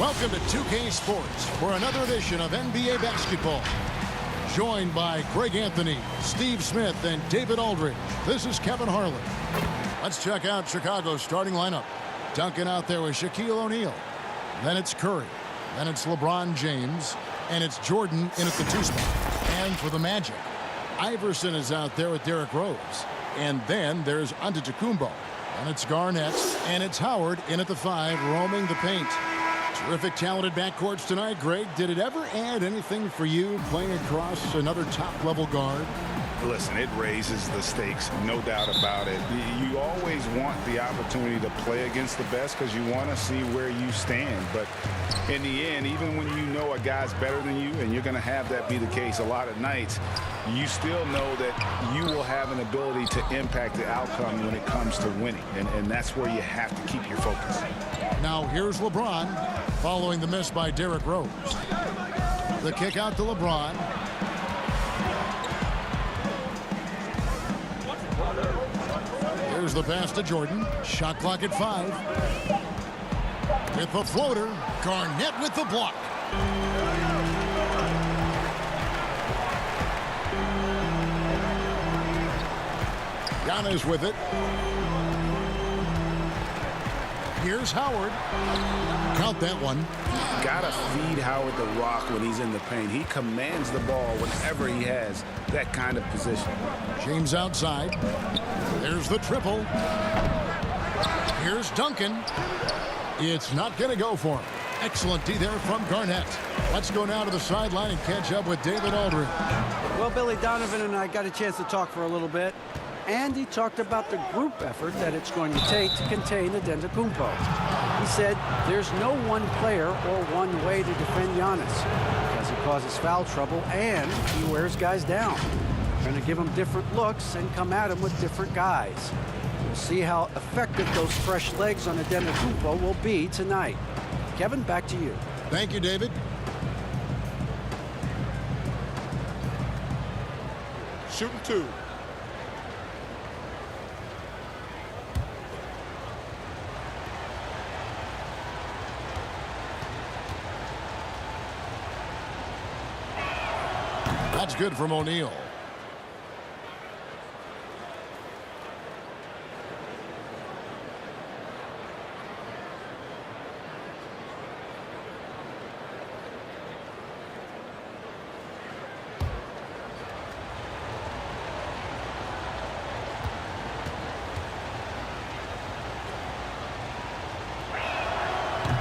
Welcome to 2K Sports for another edition of NBA basketball. Joined by Greg Anthony, Steve Smith, and David Aldridge. This is Kevin Harlan. Let's check out Chicago's starting lineup. Duncan out there with Shaquille O'Neal. Then it's Curry. Then it's LeBron James. And it's Jordan in at the 2 spot. And for the Magic, Iverson is out there with Derrick Rose. And then there's Antetokounmpo. And it's Garnett. And it's Howard in at the 5, roaming the paint. Terrific, talented backcourts tonight. Greg, did it ever add anything for you playing across another top-level guard? Listen, it raises the stakes, no doubt about it. You always want the opportunity to play against the best because you want to see where you stand. But in the end, even when you know a guy's better than you, and you're going to have that be the case a lot of nights, you still know that you will have an ability to impact the outcome when it comes to winning. And that's where you have to keep your focus. Now here's LeBron following the miss by Derrick Rose. The kick out to LeBron. Here's the pass to Jordan. Shot clock at 5. With the floater, Garnett with the block. Giannis with it. Here's Howard. Count that one. Gotta feed Howard the rock when he's in the paint. He commands the ball whenever he has that kind of position. James outside. There's the triple. Here's Duncan. It's not going to go for him. Excellent D there from Garnett. Let's go now to the sideline and catch up with David Aldridge. Well, Billy Donovan and I got a chance to talk for a little bit. And he talked about the group effort that it's going to take to contain Antetokounmpo. He said there's no one player or one way to defend Giannis because he causes foul trouble and he wears guys down. We're going to give him different looks and come at him with different guys. We'll see how effective those fresh legs on Antetokounmpo will be tonight. Kevin, back to you. Thank you, David. Shooting 2. That's good from O'Neal.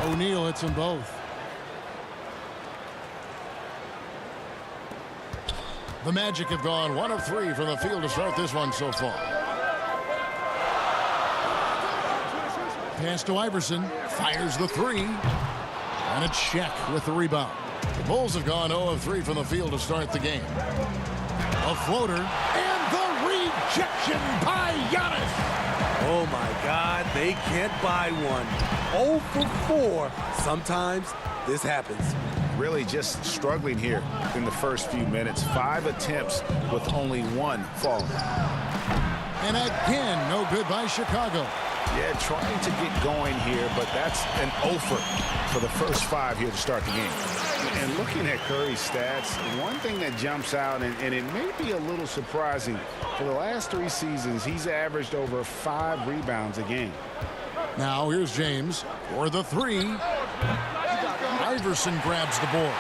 O'Neal hits them both. The Magic have gone 1 of 3 from the field to start this one so far. Pass to Iverson. Fires the 3. And it's Shaq with the rebound. The Bulls have gone 0 of 3 from the field to start the game. A floater. And the rejection by Giannis. Oh, my God. They can't buy one. 0 for 4. Sometimes this happens. Really just struggling here in the first few minutes. 5 attempts with only 1 fall. And again, no good by Chicago. Yeah, trying to get going here, but that's an offer for the first 5 here to start the game. And looking at Curry's stats, one thing that jumps out, and it may be a little surprising, for the last 3 seasons, he's averaged over 5 rebounds a game. Now here's James for the 3. Iverson grabs the board.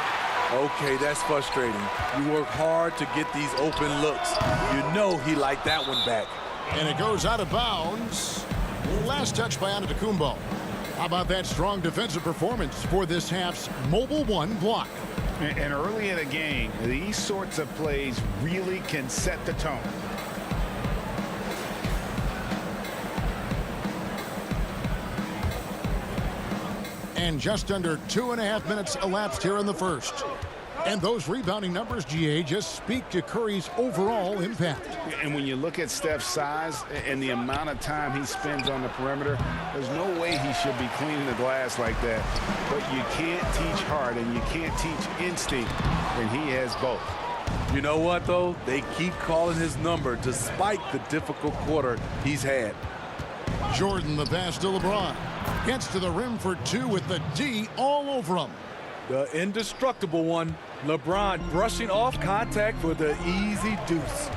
Okay, that's frustrating. You work hard to get these open looks. You know he liked that one back. And it goes out of bounds. Last touch by Antetokounmpo. How about that strong defensive performance for this half's Mobile One block? And early in a game, these sorts of plays really can set the tone. And just under 2.5 minutes elapsed here in the first. And those rebounding numbers, GA, just speak to Curry's overall impact. And when you look at Steph's size and the amount of time he spends on the perimeter, there's no way he should be cleaning the glass like that. But you can't teach heart and you can't teach instinct, and he has both. You know what, though? They keep calling his number despite the difficult quarter he's had. Jordan, the pass to LeBron. Gets to the rim for two with the D all over him. The indestructible one. LeBron brushing off contact for the easy deuce.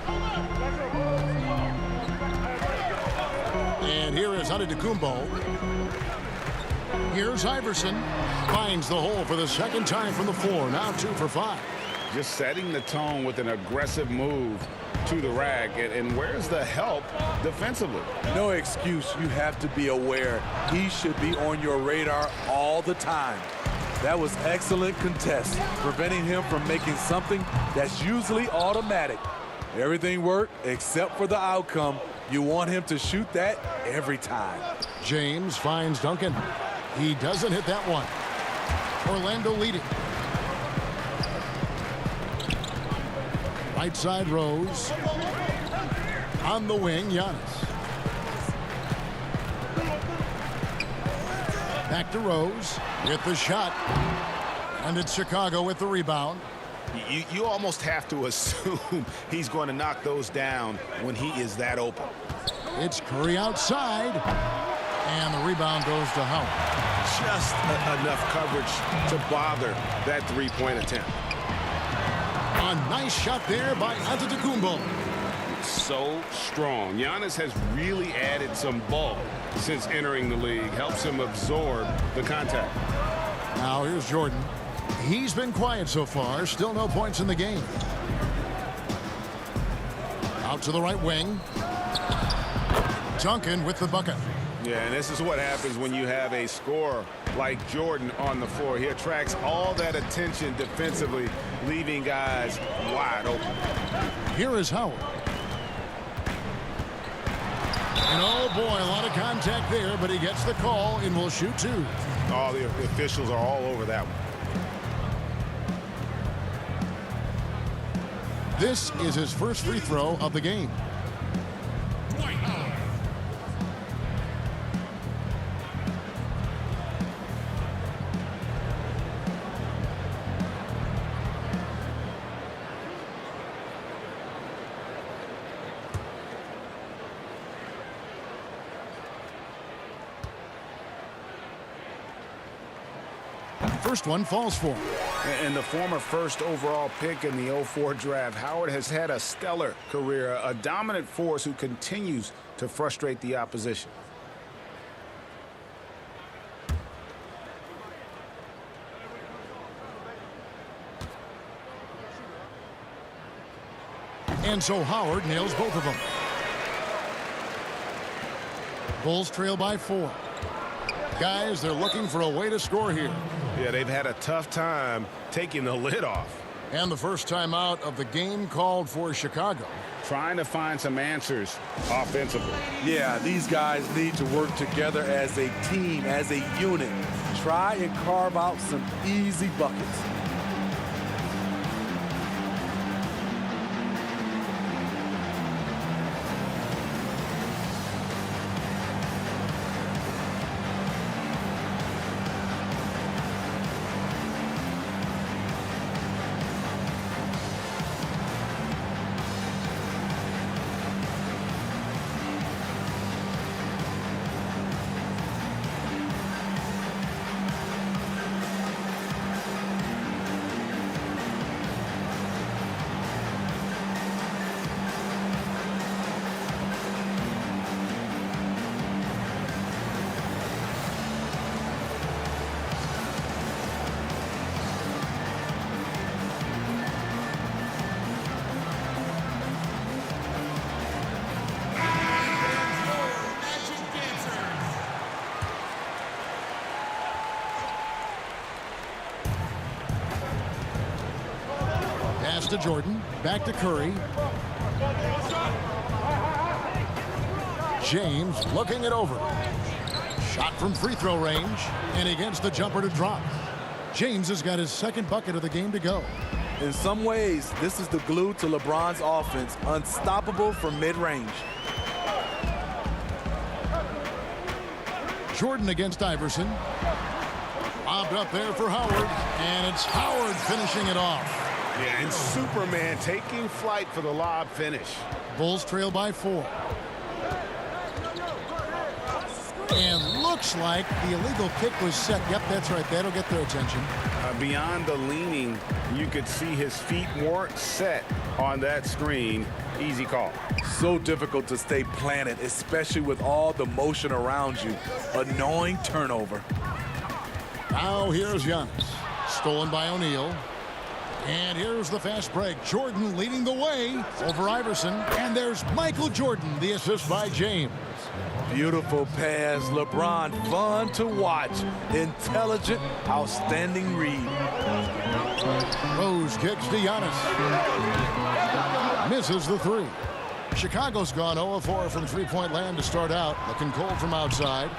And here is Antetokounmpo. Here's Iverson. Finds the hole for the second time from the floor. Now 2 for 5. Just setting the tone with an aggressive move to the rack. And where's the help defensively? No excuse. You have to be aware. He should be on your radar all the time. That was excellent contest, preventing him from making something that's usually automatic. Everything worked except for the outcome. You want him to shoot that every time. James finds Duncan. He doesn't hit that one. Orlando leading. Right side Rose. On the wing, Giannis. Back to Rose with the shot. And it's Chicago with the rebound. You almost have to assume he's going to knock those down when he is that open. It's Curry outside. And the rebound goes to Howard. Just enough coverage to bother that three-point attempt. A nice shot there by Antetokounmpo. So strong. Giannis has really added some bulk since entering the league. Helps him absorb the contact. Now here's Jordan. He's been quiet so far. Still no points in the game. Out to the right wing. Duncan with the bucket. Yeah, and this is what happens when you have a scorer like Jordan on the floor. He attracts all that attention defensively, leaving guys wide open. Here is Howard. And oh boy, a lot of contact there, but he gets the call and will shoot two. All the officials are all over that one. This is his first free throw of the game. First one falls for him. And the former first overall pick in the 04 draft, Howard has had a stellar career, a dominant force who continues to frustrate the opposition. And so Howard nails both of them. Bulls trail by 4. Guys, they're looking for a way to score here. Yeah, they've had a tough time taking the lid off. And the first time out of the game called for Chicago. Trying to find some answers offensively. Yeah, these guys need to work together as a team, as a unit. Try and carve out some easy buckets. Pass to Jordan. Back to Curry. James looking it over. Shot from free throw range. And he gets the jumper to drop. James has got his second bucket of the game to go. In some ways, this is the glue to LeBron's offense. Unstoppable from mid-range. Jordan against Iverson. Lobbed up there for Howard. And it's Howard finishing it off. Yeah, and Superman taking flight for the lob finish. Bulls trail by 4. And looks like the illegal kick was set. Yep, that's right. That'll get their attention. Beyond the leaning, you could see his feet weren't set on that screen. Easy call. So difficult to stay planted, especially with all the motion around you. Annoying turnover. Now here's Giannis. Stolen by O'Neal. And here's the fast break. Jordan leading the way over Iverson. And there's Michael Jordan, the assist by James. Beautiful pass. LeBron, fun to watch. Intelligent, outstanding read. Rose kicks to Giannis. Misses the three. Chicago's gone 0-4 from three-point land to start out. Looking cold from outside.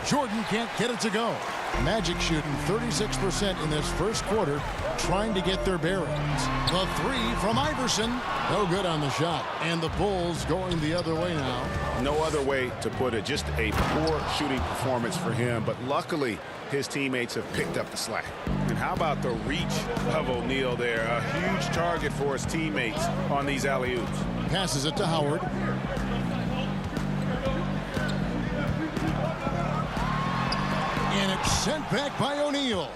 Jordan can't get it to go. Magic shooting 36% in this first quarter, trying to get their bearings. The three from Iverson. No good on the shot. And the Bulls going the other way now. No other way to put it. Just a poor shooting performance for him. But luckily, his teammates have picked up the slack. And how about the reach of O'Neal there? A huge target for his teammates on these alley-oops. Passes it to Howard. And it's sent back by O'Neal.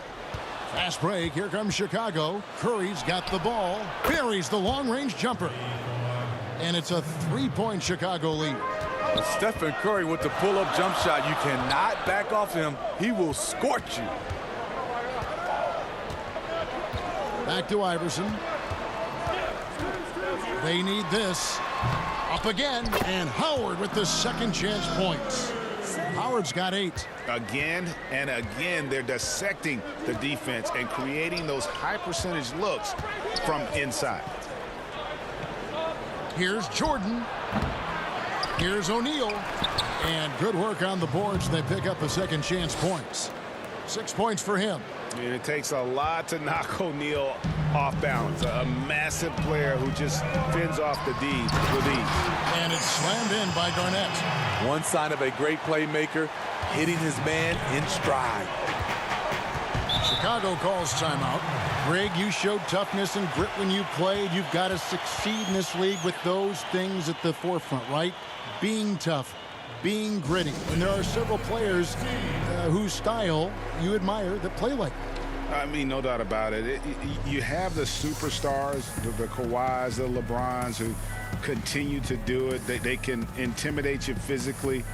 Fast break. Here comes Chicago. Curry's got the ball. Buries the long-range jumper. And it's a three-point Chicago lead. Stephen Curry with the pull-up jump shot. You cannot back off him. He will scorch you. Back to Iverson. They need this. Up again. And Howard with the second chance points. Howard's got 8. Again and again, they're dissecting the defense and creating those high percentage looks from inside. Here's Jordan. Here's O'Neal. And good work on the boards. They pick up the second chance points. 6 points for him. And it takes a lot to knock O'Neal off balance. A massive player who just fends off the D with ease. And it's slammed in by Garnett. One sign of a great playmaker, hitting his man in stride. Chicago calls timeout. Greg, you showed toughness and grit when you played. You've got to succeed in this league with those things at the forefront, right? Being tough, being gritty. And there are several players whose style you admire that play like that. I mean, no doubt about it. You have the superstars, the Kawhis, the LeBrons, who continue to do it. They can intimidate you physically,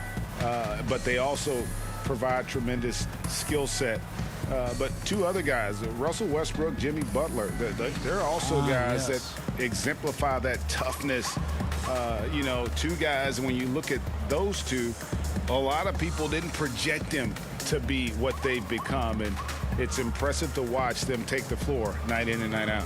but they also provide tremendous skill set. But two other guys, Russell Westbrook, Jimmy Butler, they're also guys that exemplify that toughness. You know, two guys, when you look at those two, a lot of people didn't project them to be what they've become, and it's impressive to watch them take the floor night in and night out.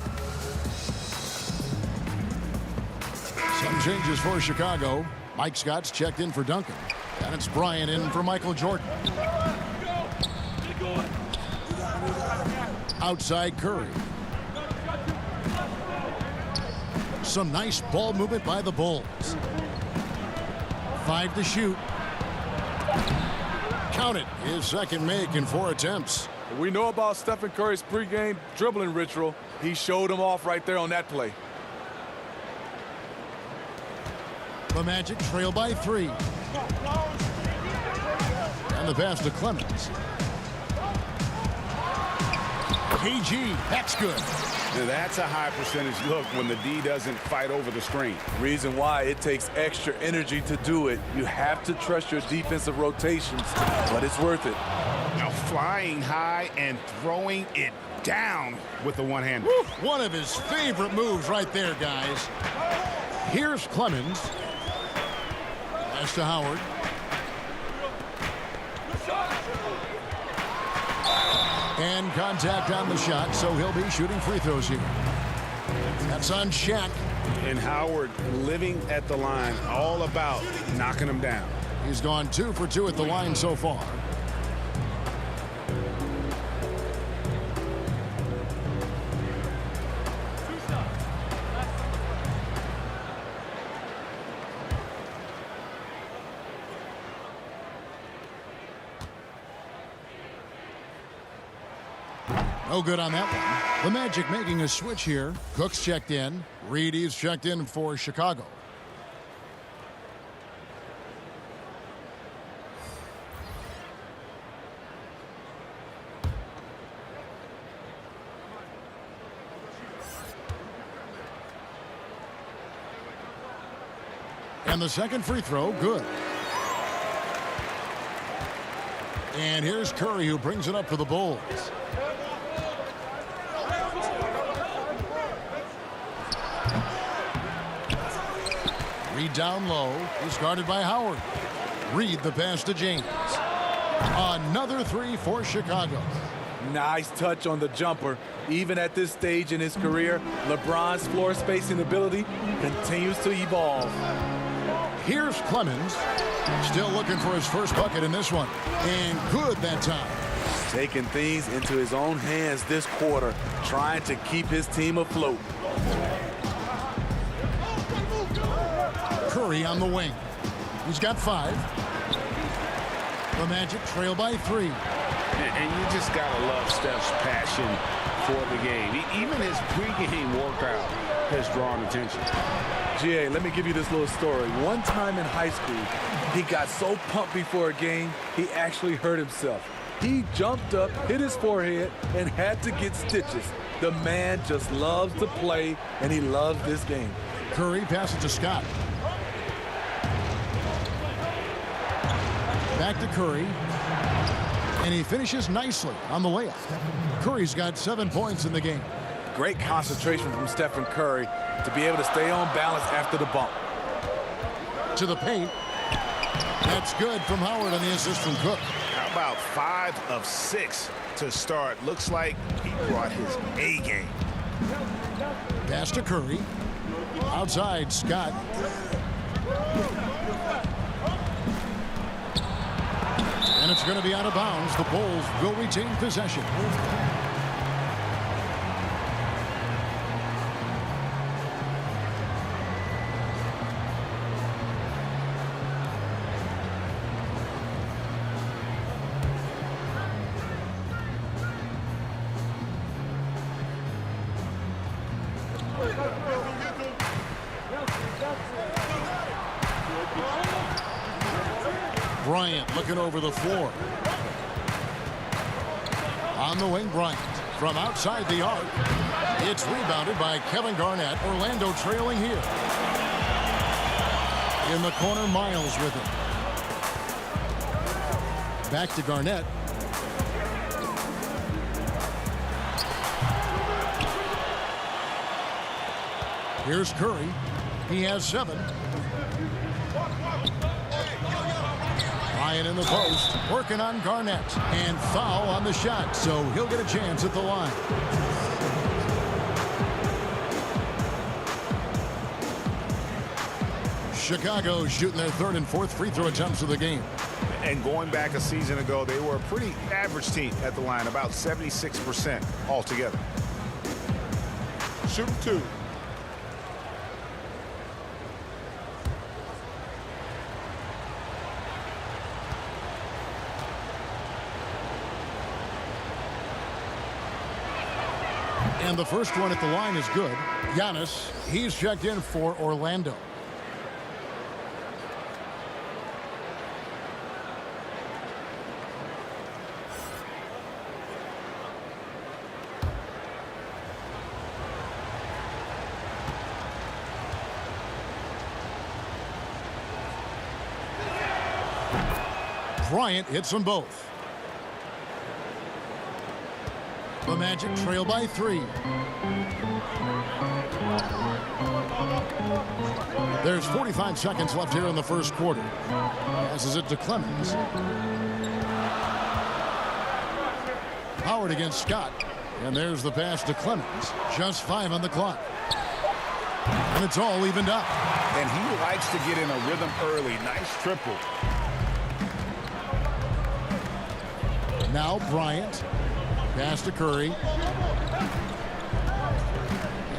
Some changes for Chicago. Mike Scott's checked in for Duncan. And it's Bryant in for Michael Jordan. Outside Curry. Some nice ball movement by the Bulls. 5 to shoot. Count it. His second make in 4 attempts. We know about Stephen Curry's pregame dribbling ritual. He showed him off right there on that play. The Magic trail by 3. And the pass to Clemens. KG, that's good. Now, that's a high percentage look when the D doesn't fight over the screen. Reason why it takes extra energy to do it. You have to trust your defensive rotations, but it's worth it. Now flying high and throwing it down with the one-hander. One of his favorite moves right there, guys. Here's Clemens. Pass to Howard. And contact on the shot, so he'll be shooting free throws here. That's on Shaq. And Howard living at the line, all about knocking him down. He's gone 2 for 2 at the line so far. No good on that one. The Magic making a switch here. Cook's checked in. Reedy's checked in for Chicago. And the second free throw, good. And here's Curry, who brings it up for the Bulls. Reed down low. He's guarded by Howard. Reed the pass to James. Another three for Chicago. Nice touch on the jumper. Even at this stage in his career, LeBron's floor spacing ability continues to evolve. Here's Clemens. Still looking for his first bucket in this one. And good that time. Taking things into his own hands this quarter, trying to keep his team afloat. Curry on the wing. He's got 5. The Magic trail by 3. And you just got to love Steph's passion for the game. Even his pregame workout has drawn attention. GA, let me give you this little story. One time in high school, he got so pumped before a game, he actually hurt himself. He jumped up, hit his forehead, and had to get stitches. The man just loves to play, and he loves this game. Curry passes to Scott. Back to Curry. And he finishes nicely on the layup. Curry's got 7 points in the game. Great concentration from Stephen Curry to be able to stay on balance after the bump. To the paint. That's good from Howard on the assist from Cook. How about 5 of 6 to start? Looks like he brought his A game. Pass to Curry. Outside, Scott. And it's going to be out of bounds. The Bulls will retain possession. Bryant looking over the floor. On the wing, Bryant. From outside the arc. It's rebounded by Kevin Garnett. Orlando trailing here. In the corner, Miles with it. Back to Garnett. Here's Curry. He has 7. Bryant in the post, working on Garnett, and foul on the shot, so he'll get a chance at the line. Chicago shooting their 3rd and 4th free throw attempts of the game. And going back a season ago, they were a pretty average team at the line, about 76% altogether. Shooting 2. And the first one at the line is good. Giannis, he's checked in for Orlando. Bryant hits them both. The Magic trail by 3. There's 45 seconds left here in the first quarter. Passes it to Clemens. Howard against Scott. And there's the pass to Clemens. Just 5 on the clock. And it's all evened up. And he likes to get in a rhythm early. Nice triple. Now Bryant. Pass to Curry.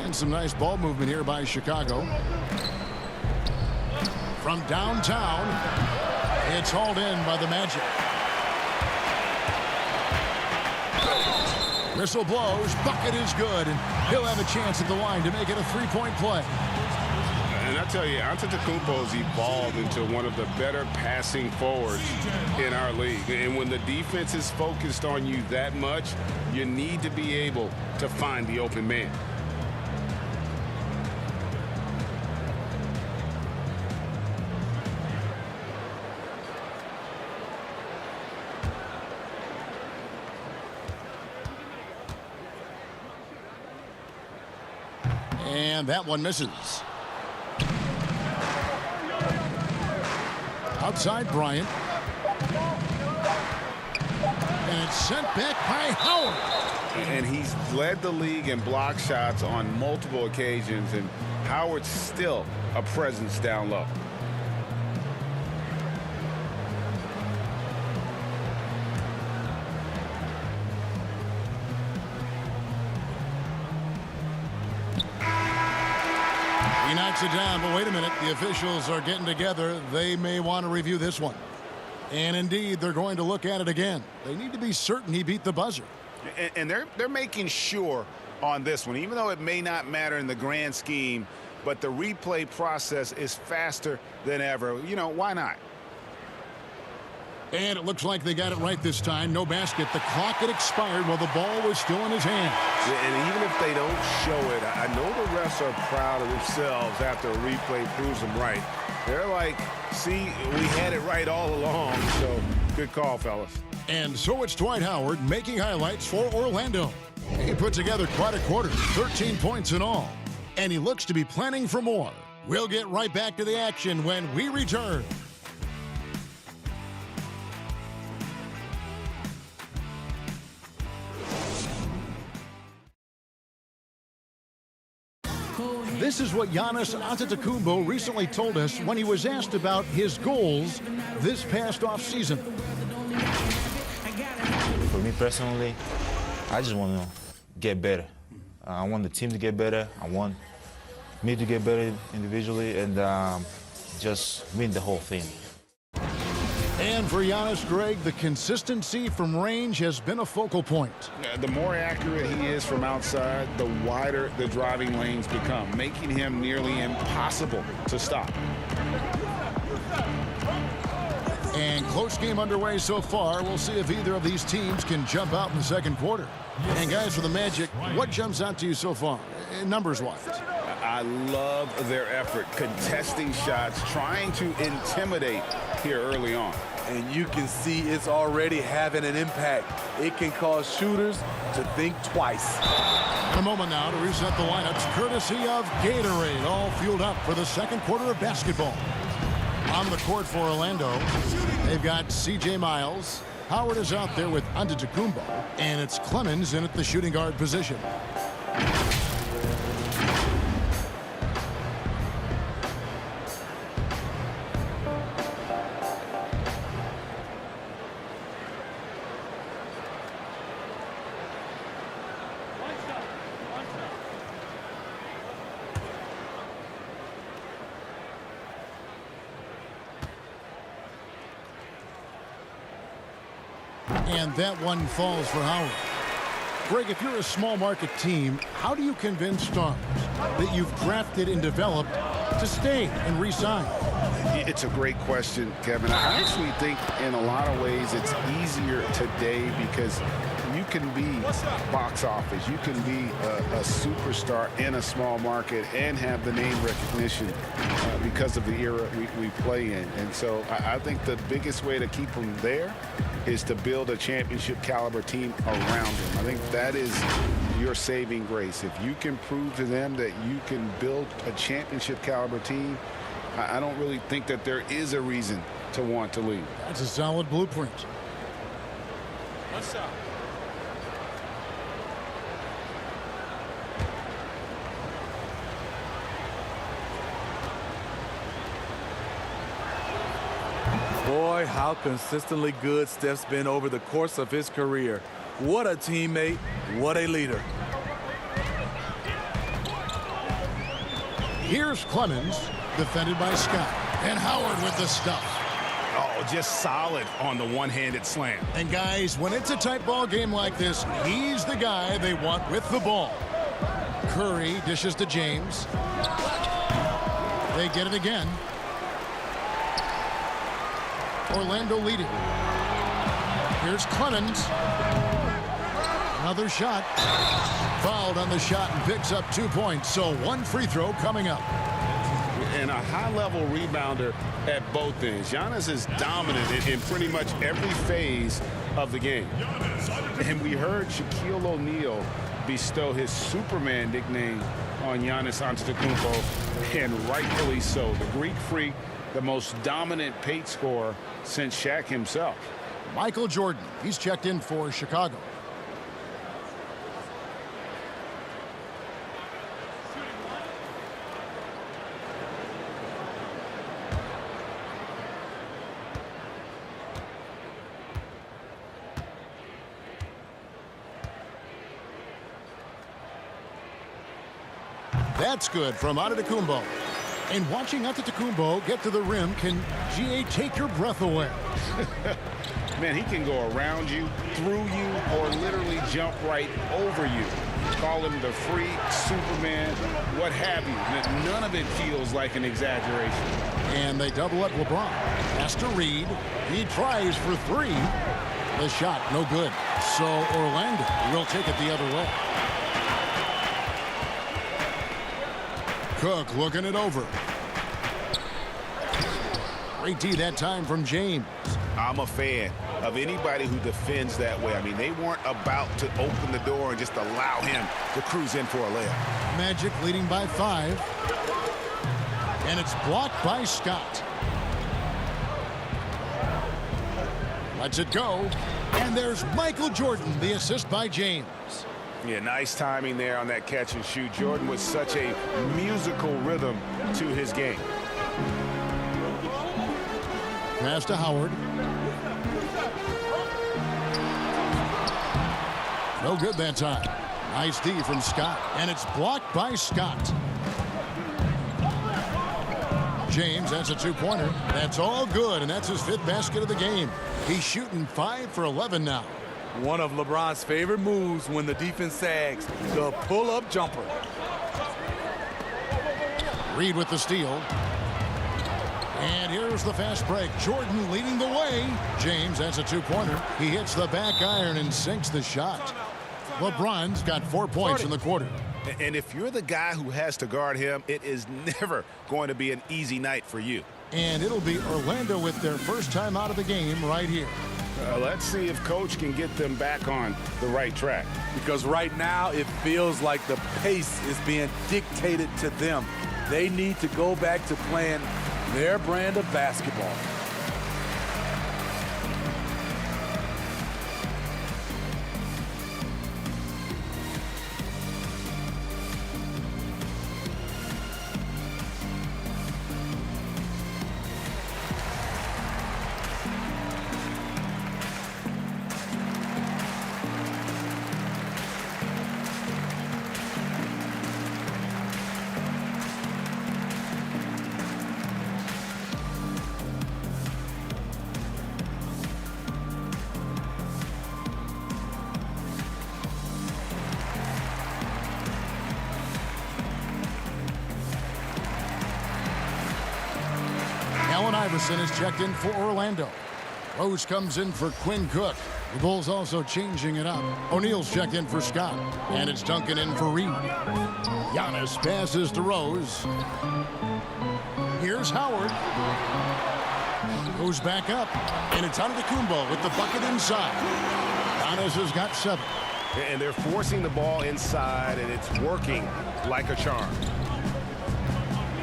And some nice ball movement here by Chicago. From downtown, it's hauled in by the Magic. Whistle blows, bucket is good, and he'll have a chance at the line to make it a 3-point play. And I tell you, Antetokounmpo has evolved into one of the better passing forwards in our league. And when the defense is focused on you that much, you need to be able to find the open man. And that one misses. Outside Bryant. And it's sent back by Howard. And he's led the league in block shots on multiple occasions, and Howard's still a presence down low. He knocks it down, but wait a minute. The officials are getting together. They may want to review this one. And indeed, they're going to look at it again. They need to be certain he beat the buzzer. And they're making sure on this one, even though it may not matter in the grand scheme, but the replay process is faster than ever. You know, why not? And it looks like they got it right this time. No basket. The clock had expired while the ball was still in his hands. Yeah, and even if they don't show it, I know the refs are proud of themselves after a replay proves them right. They're like, see, we had it right all along, so good call, fellas. And so it's Dwight Howard making highlights for Orlando. He put together quite a quarter, 13 points in all. And he looks to be planning for more. We'll get right back to the action when we return. This is what Giannis Antetokounmpo recently told us when he was asked about his goals this past offseason. For me personally, I just want to get better. I want the team to get better. I want me to get better individually and just win the whole thing. And for Giannis, Greg, the consistency from range has been a focal point. The more accurate he is from outside, the wider the driving lanes become, making him nearly impossible to stop. And close game underway so far. We'll see if either of these teams can jump out in the second quarter. And guys, for the Magic, what jumps out to you so far, numbers-wise? I love their effort, contesting shots, trying to intimidate here early on. And you can see it's already having an impact. It can cause shooters to think twice. In a moment now to reset the lineups, courtesy of Gatorade, all fueled up for the second quarter of basketball. On the court for Orlando, they've got C.J. Miles. Howard is out there with Antetokounmpo, and it's Clemens in at the shooting guard position. And that one falls for Howard. Greg, if you're a small market team, how do you convince stars that you've drafted and developed to stay and re-sign? It's a great question, Kevin. I actually think in a lot of ways it's easier today because you can be box office. You can be a superstar in a small market and have the name recognition because of the era we play in. And so I think the biggest way to keep them there is to build a championship caliber team around them. I think that is your saving grace. If you can prove to them that you can build a championship caliber team, I don't really think that there is a reason to want to leave. That's a solid blueprint. What's up? Boy, how consistently good Steph's been over the course of his career. What a teammate, what a leader. Here's Clemens, defended by Scott. And Howard with the stuff. Oh, just solid on the one-handed slam. And guys, when it's a tight ball game like this, he's the guy they want with the ball. Curry dishes to James. They get it again. Orlando leading. Here's Clemens. Another shot. Fouled on the shot and picks up 2 points. So one free throw coming up. and a high-level rebounder at both ends. Giannis is dominant in pretty much every phase of the game. And we heard Shaquille O'Neal bestow his Superman nickname on Giannis Antetokounmpo, and rightfully so. The Greek Freak, the most dominant paint scorer since Shaq himself. Michael Jordan, he's checked in for Chicago. That's good from Antetokounmpo. And watching Antetokounmpo get to the rim can, GA, take your breath away. Man, he can go around you, through you, or literally jump right over you. Call him the Freak, Superman, what have you. None of it feels like an exaggeration. And they double up LeBron. Has to Reed. He tries for three. The shot, no good. So Orlando will take it the other way. Cook looking it over. Great D that time from James. I'm a fan of anybody who defends that way. I mean, they weren't about to open the door and just allow him to cruise in for a layup. Magic leading by 5. And it's blocked by Scott. Lets it go. And there's Michael Jordan, the assist by James. Yeah, nice timing there on that catch and shoot. Jordan with such a musical rhythm to his game. Pass to Howard. No good that time. Nice D from Scott. And it's blocked by Scott. James, that's a two-pointer. That's all good, and that's his 5th basket of the game. He's shooting 5 for 11 now. One of LeBron's favorite moves when the defense sags, the pull-up jumper. Reed with the steal. And here's the fast break. Jordan leading the way. James, that's a two-pointer. He hits the back iron and sinks the shot. LeBron's got 4 points in the quarter. And if you're the guy who has to guard him, it is never going to be an easy night for you. And it'll be Orlando with their first time out of the game right here. Let's see if Coach can get them back on the right track. Because right now it feels like the pace is being dictated to them. They need to go back to playing their brand of basketball. Allen Iverson is checked in for Orlando. Rose comes in for Quinn Cook. The Bulls also changing it up. O'Neal's checked in for Scott. And it's Duncan in for Reed. Giannis passes to Rose. Here's Howard. Goes back up. And it's Antetokounmpo with the bucket inside. Giannis has got 7. And they're forcing the ball inside, and it's working like a charm.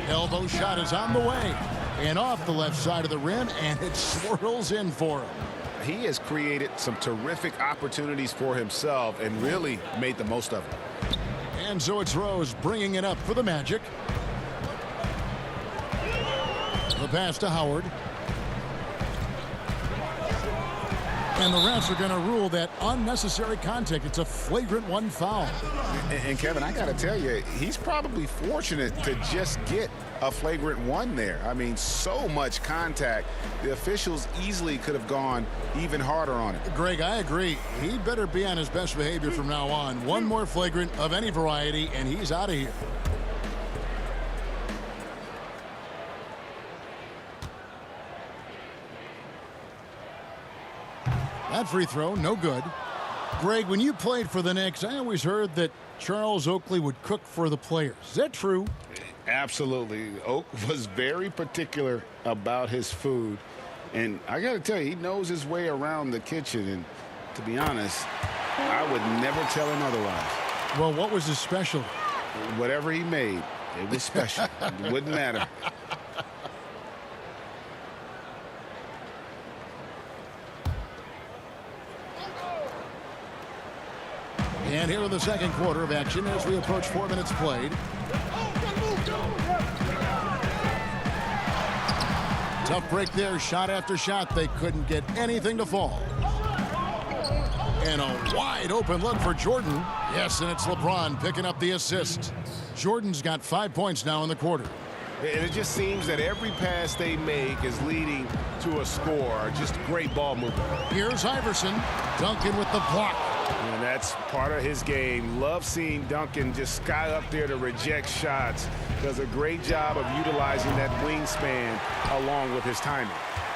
Elbow shot is on the way. And off the left side of the rim, and it swirls in for him. He has created some terrific opportunities for himself and really made the most of it. And so it's Rose bringing it up for the Magic. The pass to Howard. And the refs are going to rule that unnecessary contact. It's a flagrant 1 foul. And Kevin, I got to tell you, he's probably fortunate to just get a flagrant 1 there. I mean, so much contact. The officials easily could have gone even harder on it. Greg, I agree. He better be on his best behavior from now on. One more flagrant of any variety, and he's out of here. That free throw, no good. Greg, when you played for the Knicks, I always heard that Charles Oakley would cook for the players. Is that true? Absolutely. Oak was very particular about his food. And I got to tell you, he knows his way around the kitchen. And to be honest, I would never tell him otherwise. Well, what was his special? Whatever he made, it was special. It wouldn't matter. And here in the second quarter of action as we approach 4 minutes played. Tough break there, shot after shot. They couldn't get anything to fall. And a wide open look for Jordan. Yes, and it's LeBron picking up the assist. Jordan's got 5 points now in the quarter. And it just seems that every pass they make is leading to a score. Just great ball movement. Here's Iverson. Duncan with the block. And that's part of his game. Love seeing Duncan just sky up there to reject shots. Does a great job of utilizing that wingspan along with his timing.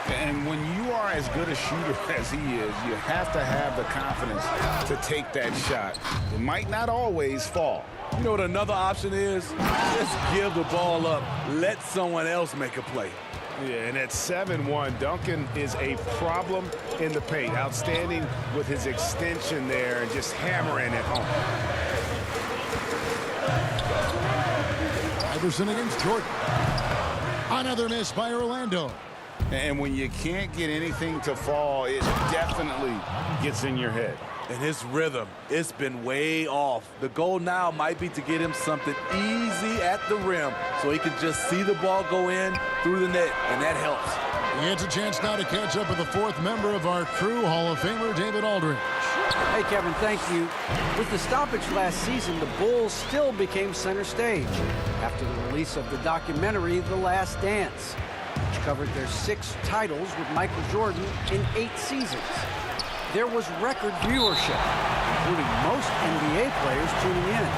And when you are as good a shooter as he is, you have to have the confidence to take that shot. It might not always fall. You know what another option is? Just give the ball up. Let someone else make a play. Yeah, and at 7-1, Duncan is a problem in the paint. Outstanding with his extension there and just hammering it home. Iverson against Jordan. Another miss by Orlando. And when you can't get anything to fall, it definitely gets in your head. And his rhythm, it's been way off. The goal now might be to get him something easy at the rim so he can just see the ball go in through the net, and that helps. He gets a chance now to catch up with the fourth member of our crew, Hall of Famer David Aldridge. Hey, Kevin, thank you. With the stoppage last season, the Bulls still became center stage after the release of the documentary The Last Dance, which covered their 6 titles with Michael Jordan in 8 seasons. There was record viewership, including most NBA players tuning in.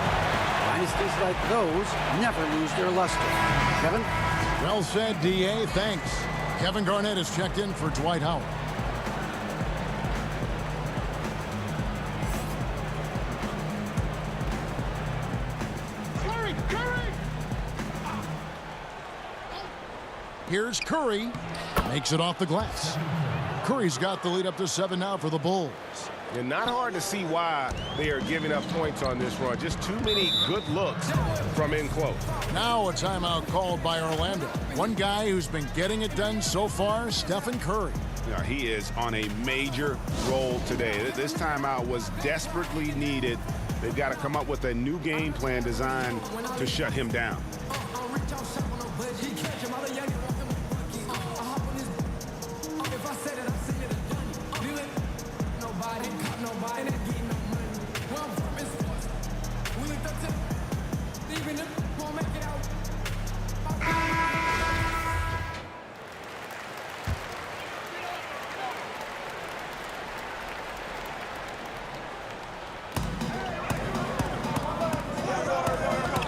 Dynasties like those never lose their luster. Kevin? Well said, D.A. Thanks. Kevin Garnett has checked in for Dwight Howard. Here's Curry. Makes it off the glass. Curry's got the lead up to 7 now for the Bulls. And not hard to see why they are giving up points on this run. Just too many good looks from in close. Now a timeout called by Orlando. One guy who's been getting it done so far, Stephen Curry. Now, he is on a major roll today. This timeout was desperately needed. They've got to come up with a new game plan designed to shut him down.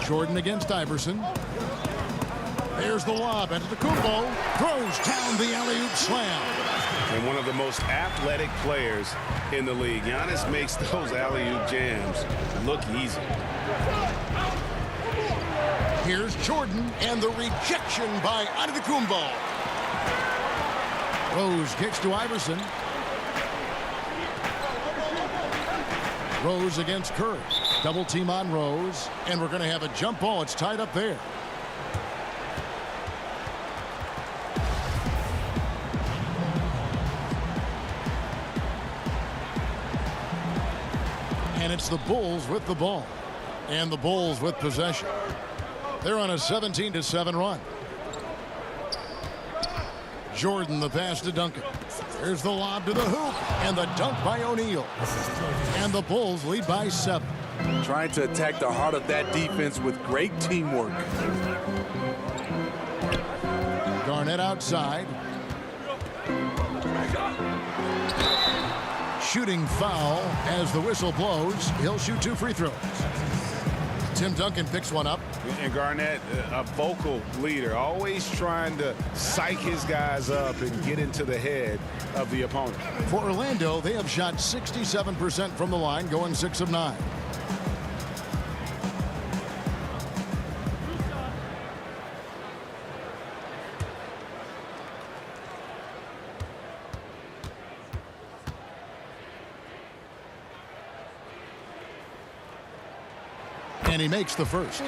Jordan against Iverson. There's the lob into the Kumpo. Throws down the alley-oop slam. And one of the most athletic players in the league. Giannis makes those alley-oop jams look easy. Here's Jordan and the rejection by Antetokounmpo. Rose kicks to Iverson. Rose against Curry. Double team on Rose, and we're going to have a jump ball. It's tied up there. And it's the Bulls with the ball, and the Bulls with possession. They're on a 17-7 run. Jordan, the pass to Duncan. There's the lob to the hoop, and the dunk by O'Neal. And the Bulls lead by 7. Trying to attack the heart of that defense with great teamwork. Garnett outside. Shooting foul as the whistle blows. He'll shoot 2 free throws. Tim Duncan picks one up. And Garnett, a vocal leader, always trying to psych his guys up and get into the head of the opponent. For Orlando, they have shot 67% from the line, going 6 of 9. And he makes the first.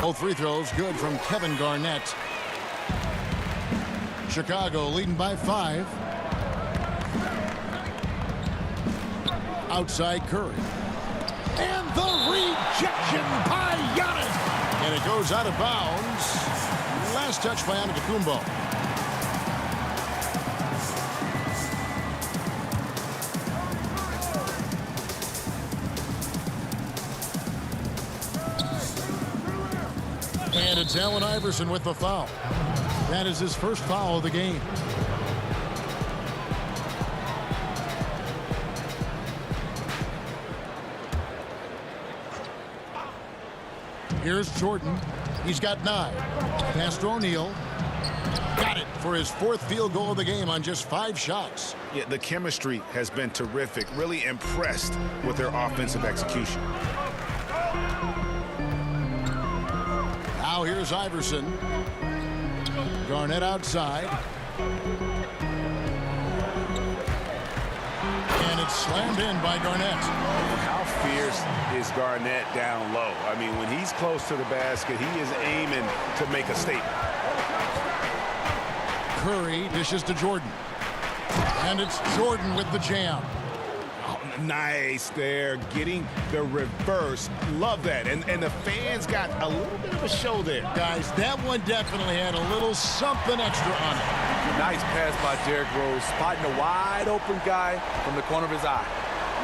Both free throws good from Kevin Garnett. Chicago leading by 5. Outside Curry. And the rejection by Giannis. And it goes out of bounds. Last touch by Antetokounmpo. And it's Allen Iverson with the foul. That is his first foul of the game. Here's Jordan. He's got 9. Pass to O'Neal. Got it for his 4th field goal of the game on just 5 shots. Yeah, the chemistry has been terrific. Really impressed with their offensive execution. Now here's Iverson. Garnett outside. And it's slammed in by Garnett. How fierce is Garnett down low? I mean, when he's close to the basket, he is aiming to make a statement. Curry dishes to Jordan. And it's Jordan with the jam. Nice there, getting the reverse. Love that. And the fans got a little bit of a show there. Guys, that one definitely had a little something extra on it. Nice pass by Derrick Rose, spotting a wide open guy from the corner of his eye.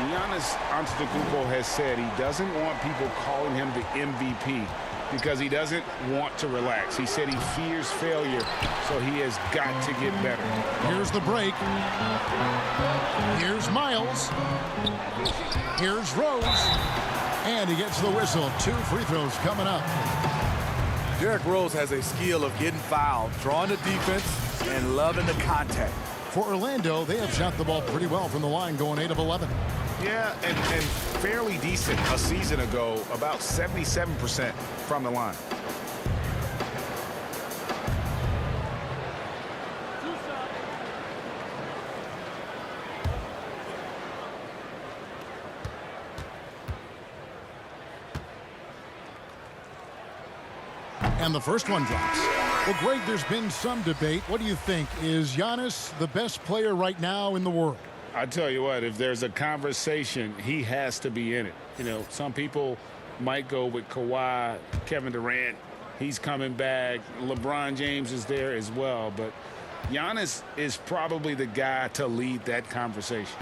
Giannis Antetokounmpo has said he doesn't want people calling him the MVP because he doesn't want to relax. He said he fears failure, so he has got to get better. Here's the break. Here's Miles. Here's Rose. And he gets the whistle. 2 free throws coming up. Derrick Rose has a skill of getting fouled, drawing the defense, and loving the contact. For Orlando, they have shot the ball pretty well from the line, going 8 of 11. Yeah, and fairly decent a season ago, about 77% from the line. And the first one drops. Well, Greg, there's been some debate. What do you think? Is Giannis the best player right now in the world? I tell you what, if there's a conversation, he has to be in it. You know, some people might go with Kawhi, Kevin Durant. He's coming back. LeBron James is there as well. But Giannis is probably the guy to lead that conversation.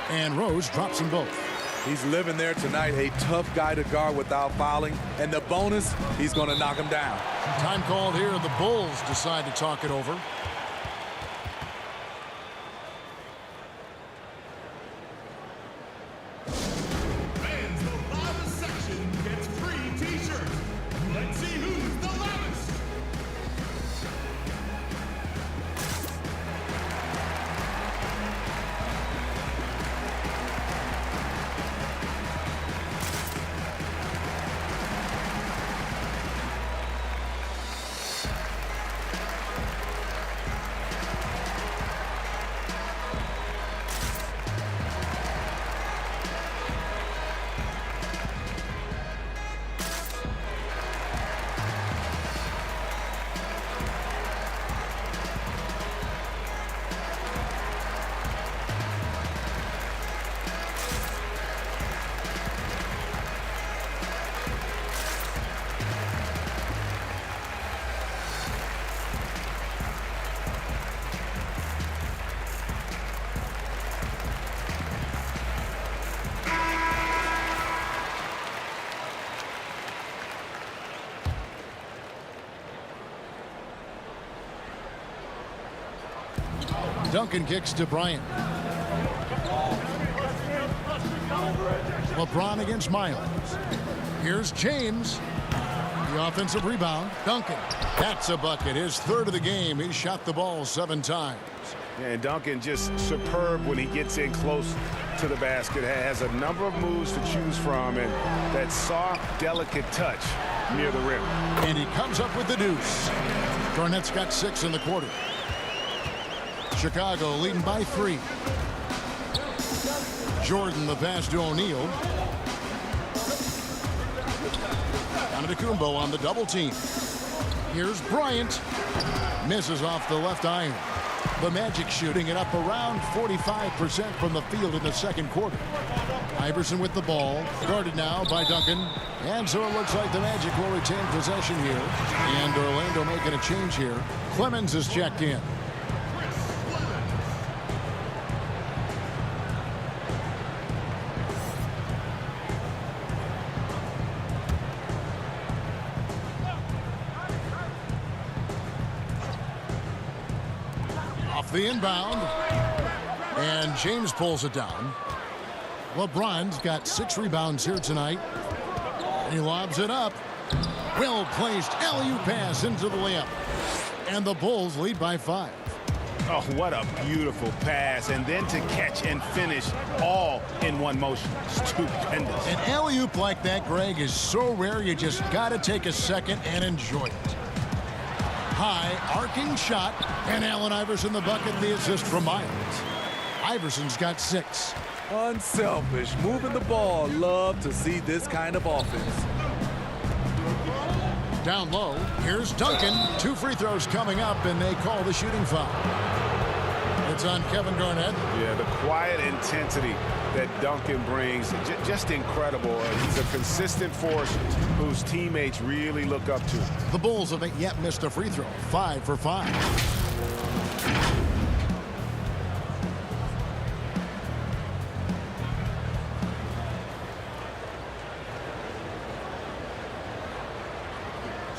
And Rose drops them both. He's living there tonight, a tough guy to guard without fouling. And the bonus, he's going to knock him down. Time called here. The Bulls decide to talk it over. Fans, the loudest section gets free t-shirts. Let's see who's the loudest. Duncan kicks to Bryant. LeBron against Miles. Here's James. The offensive rebound, Duncan. That's a bucket. His third of the game. He shot the ball 7 times. And Duncan just superb when he gets in close to the basket. Has a number of moves to choose from, and that soft, delicate touch near the rim. And he comes up with the deuce. Garnett's got 6 in the quarter. Chicago leading by 3. Jordan the pass to O'Neal. Antetokounmpo on the double team. Here's Bryant. Misses off the left iron. The Magic shooting it up around 45% from the field in the second quarter. Iverson with the ball. Guarded now by Duncan. And so it looks like the Magic will retain possession here. And Orlando making a change here. Clemens is checked in. The inbound, and James pulls it down. LeBron's got 6 rebounds here tonight. He lobs it up. Well placed alley-oop pass into the layup, and the Bulls lead by 5. Oh, what a beautiful pass, and then to catch and finish all in one motion. Stupendous. An alley-oop like that, Greg, is so rare you just got to take a second and enjoy it. High arcing shot, and Allen Iverson the bucket, the assist from Myers. Iverson's got 6. Unselfish, moving the ball. Love to see this kind of offense. Down low, here's Duncan. 2 free throws coming up, and they call the shooting foul. It's on Kevin Garnett. Yeah, the quiet intensity that Duncan brings, just incredible. He's a consistent force whose teammates really look up to. The Bulls haven't yet missed a free throw. 5 for 5.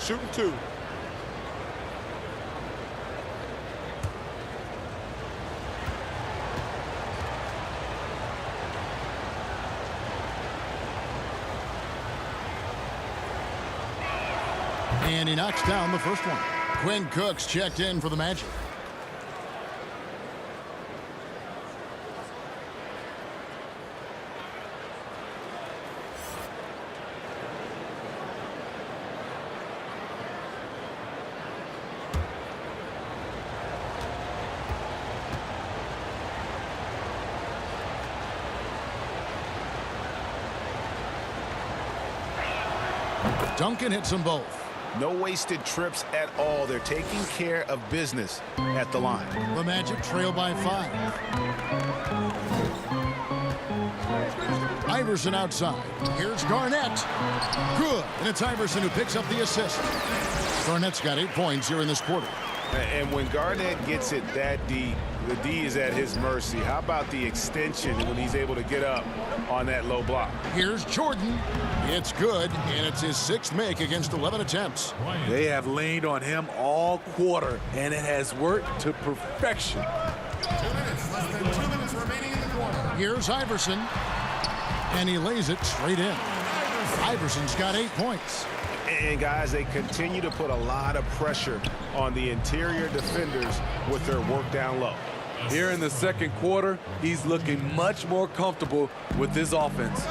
Shooting 2. And he knocks down the first one. Quinn Cook's checked in for the Magic. Duncan hits them both. No wasted trips at all. They're taking care of business at the line. The Magic trail by 5. Iverson outside. Here's Garnett. Good. And it's Iverson who picks up the assist. Garnett's got 8 points here in this quarter. And when Garnett gets it that deep, the D is at his mercy. How about the extension when he's able to get up on that low block? Here's Jordan. It's good, and it's his 6th make against 11 attempts. They have leaned on him all quarter, and it has worked to perfection. 2 minutes, less than 2 minutes remaining in the quarter. Here's Iverson, and he lays it straight in. Iverson's got 8 points. And guys, they continue to put a lot of pressure on the interior defenders with their work down low. Here in the second quarter, he's looking much more comfortable with this offense.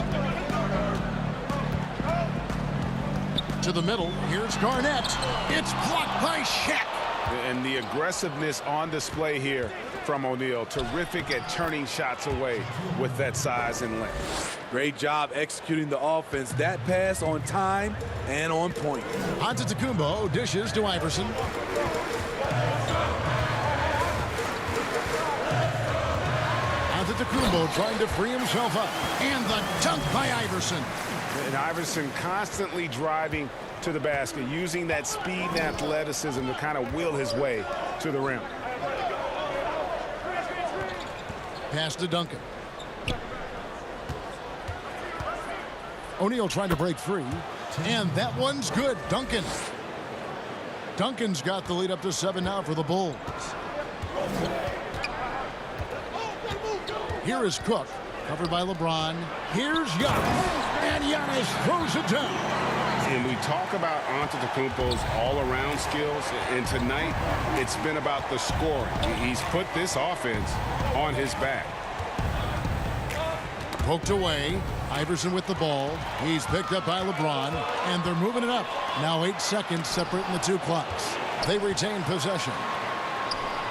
To the middle, here's Garnett. It's blocked by Shaq. And the aggressiveness on display here from O'Neal. Terrific at turning shots away with that size and length. Great job executing the offense. That pass on time and on point. Antetokounmpo dishes to Iverson. Antetokounmpo trying to free himself up. And the dunk by Iverson. And Iverson constantly driving to the basket, using that speed and athleticism to kind of will his way to the rim. Pass to Duncan. O'Neal trying to break free. And that one's good. Duncan. Duncan's got the lead up to 7 now for the Bulls. Here is Cook. Covered by LeBron. Here's Giannis. And Giannis throws it down. And we talk about Antetokounmpo's all-around skills, and tonight it's been about the scoring. He's put this offense on his back. Poked away. Iverson with the ball. He's picked up by LeBron, and they're moving it up. Now 8 seconds separating the two clocks. They retain possession.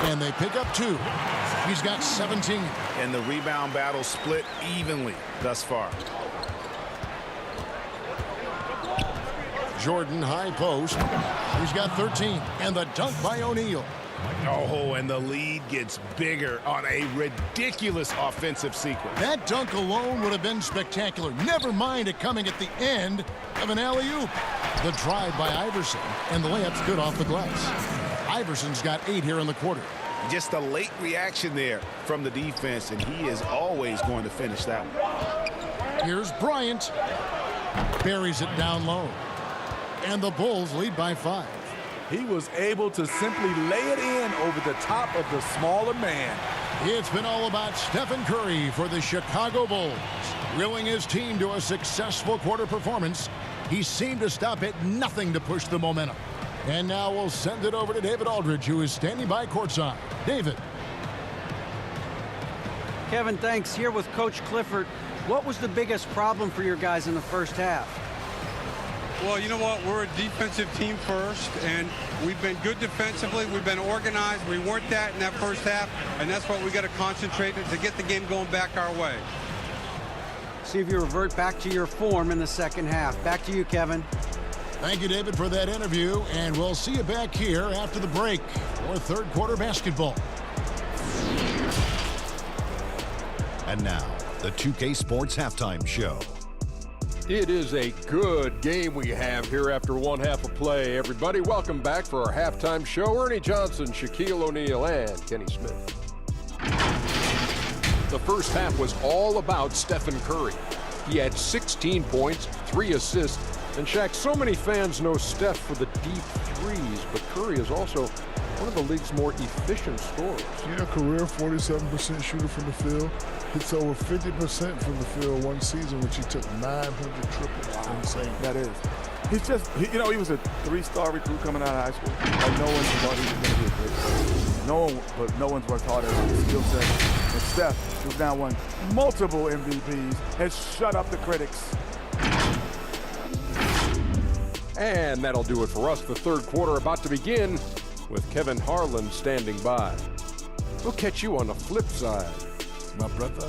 And they pick up 2. He's got 17. And the rebound battle split evenly thus far. Jordan, high post. He's got 13. And the dunk by O'Neal. Oh, and the lead gets bigger on a ridiculous offensive sequence. That dunk alone would have been spectacular. Never mind it coming at the end of an alley-oop. The drive by Iverson, and the layup's good off the glass. Iverson's got 8 here in the quarter. Just a late reaction there from the defense, and he is always going to finish that one. Here's Bryant. Buries it down low. And the Bulls lead by 5. He was able to simply lay it in over the top of the smaller man. It's been all about Stephen Curry for the Chicago Bulls. Willing his team to a successful quarter performance, he seemed to stop at nothing to push the momentum. And now we'll send it over to David Aldridge, who is standing by courtside. David. Kevin, thanks. Here with Coach Clifford. What was the biggest problem for your guys in the first half? Well, you know what? We're a defensive team first, and we've been good defensively. We've been organized. We weren't that in that first half, and that's what we got to concentrate on to get the game going back our way. See if you revert back to your form in the second half. Back to you, Kevin. Thank you, David, for that interview, and we'll see you back here after the break for third quarter basketball. And now, the 2K Sports Halftime Show. It is a good game we have here after one half of play. Everybody, welcome back for our halftime show. Ernie Johnson, Shaquille O'Neal, and Kenny Smith. The first half was all about Stephen Curry. He had 16 points, 3 assists, and Shaq, so many fans know Steph for the deep threes, but Curry is also one of the league's more efficient scorers. Yeah, career 47% shooter from the field. Hits over 50% from the field one season, which he took 900 triples in the same. That is. He's just, you know, he was a 3-star recruit coming out of high school. Like, no one thought he was going to be a great player. No one's worked harder on his skill set. And Steph, who's now won multiple MVPs, has shut up the critics. And that'll do it for us. The third quarter about to begin with Kevin Harlan standing by. We'll catch you on the flip side. My brother.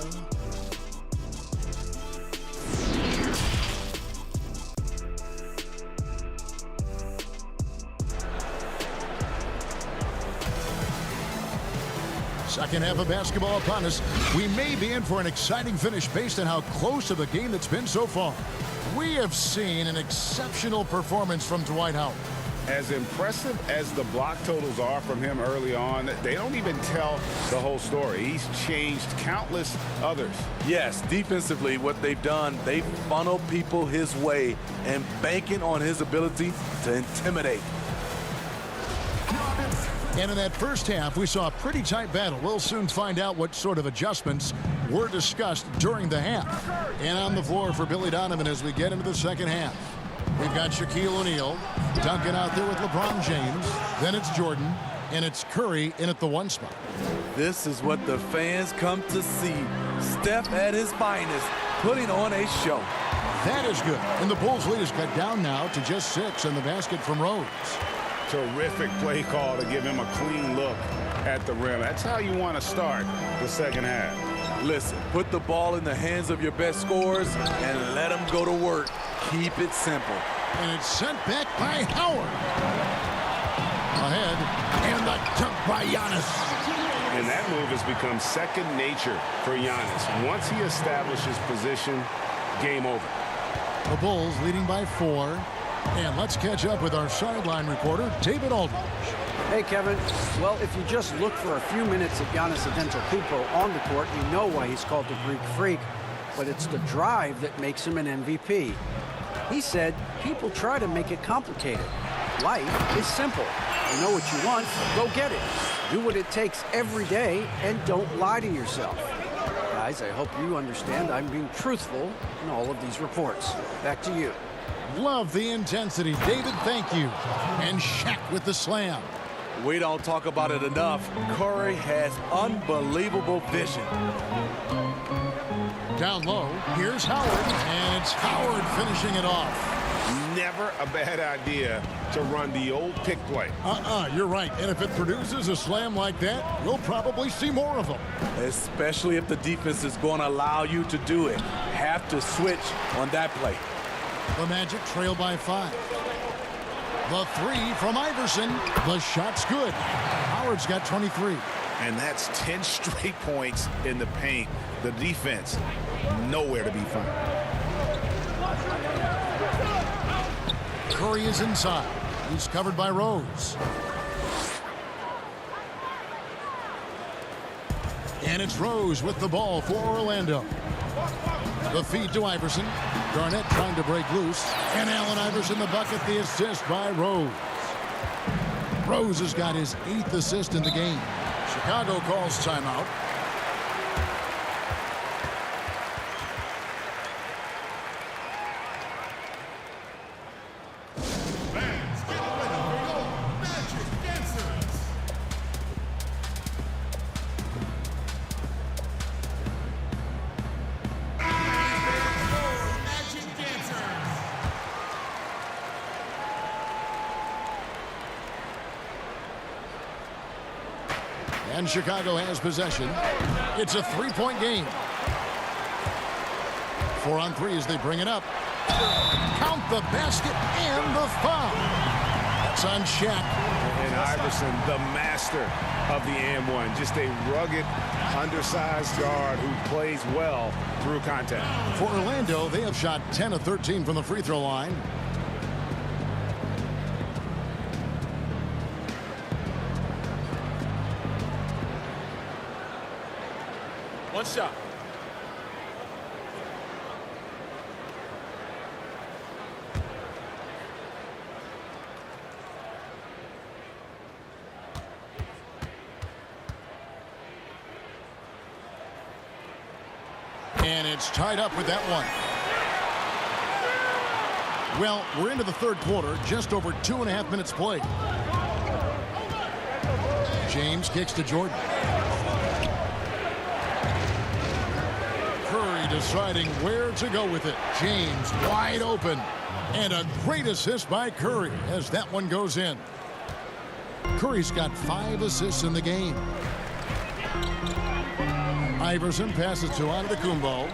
Second half of basketball upon us. We may be in for an exciting finish based on how close to the game it's been so far. We have seen an exceptional performance from Dwight Howard. As impressive as the block totals are from him early on, they don't even tell the whole story. He's changed countless others. Yes, defensively, what they've done, they've funneled people his way and banking on his ability to intimidate. And in that first half, we saw a pretty tight battle. We'll soon find out what sort of adjustments were discussed during the half. And on the floor for Billy Donovan as we get into the second half. We've got Shaquille O'Neal dunking out there with LeBron James. Then it's Jordan, and it's Curry in at the 1 spot. This is what the fans come to see. Steph at his finest, putting on a show. That is good. And the Bulls lead is cut down now to just 6 in the basket from Rose. Terrific play call to give him a clean look at the rim. That's how you want to start the second half. Listen, put the ball in the hands of your best scorers and let them go to work. Keep it simple. And it's sent back by Howard. Ahead, and the dunk by Giannis. And that move has become second nature for Giannis. Once he establishes position, game over. The Bulls leading by 4. And let's catch up with our sideline reporter, David Aldridge. Hey, Kevin. Well, if you just look for a few minutes at Giannis Antetokounmpo on the court, you know why he's called the Greek Freak. But it's the drive that makes him an MVP. He said people try to make it complicated. Life is simple. You know what you want, go get it. Do what it takes every day and don't lie to yourself. Guys, I hope you understand I'm being truthful in all of these reports. Back to you. Love the intensity. David, thank you. And Shaq with the slam. We don't talk about it enough. Curry has unbelievable vision. Down low, here's Howard, and it's Howard finishing it off. Never a bad idea to run the old pick play. You're right. And if it produces a slam like that, we'll probably see more of them. Especially if the defense is going to allow you to do it. Have to switch on that play. The Magic trail by 5. The 3 from Iverson. The shot's good. Howard's got 23. And that's 10 straight points in the paint. The defense, nowhere to be found. Curry is inside. He's covered by Rose. And it's Rose with the ball for Orlando. The feed to Iverson. Garnett trying to break loose. And Allen Iverson the bucket, the assist by Rose. Rose has got his 8th assist in the game. Chicago calls timeout. Fans, get ready for your Magic Dancers. Magic Dancers. And Chicago has possession. It's a 3-point game. 4 on 3 as they bring it up. Count the basket and the foul. That's on Shaq. And Iverson, the master of the and one. Just a rugged, undersized guard who plays well through contact. For Orlando, they have shot 10 of 13 from the free throw line. One shot. And it's tied up with that one. Well, we're into the third quarter, just over 2.5 minutes played. James kicks to Jordan. Curry deciding where to go with it. James wide open. And a great assist by Curry as that one goes in. Curry's got 5 assists in the game. Iverson passes to Antetokounmpo.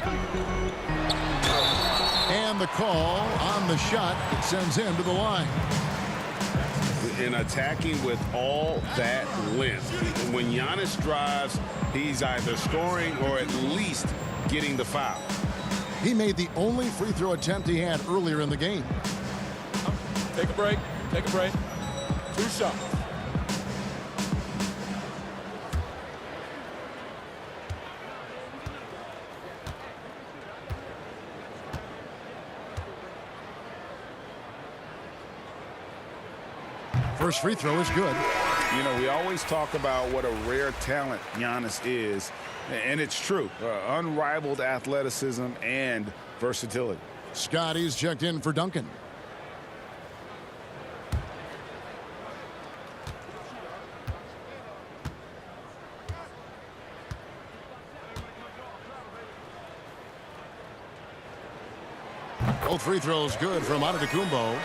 And the call on the shot. It sends him to the line. In attacking with all that length. When Giannis drives, he's either scoring or at least getting the foul. He made the only free throw attempt he had earlier in the game. Take a break. Take a break. 2 shots. First free throw is good. You know, we always talk about what a rare talent Giannis is, and it's true. Unrivaled athleticism and versatility. Scotty's checked in for Duncan. Both free throws good from Antetokounmpo.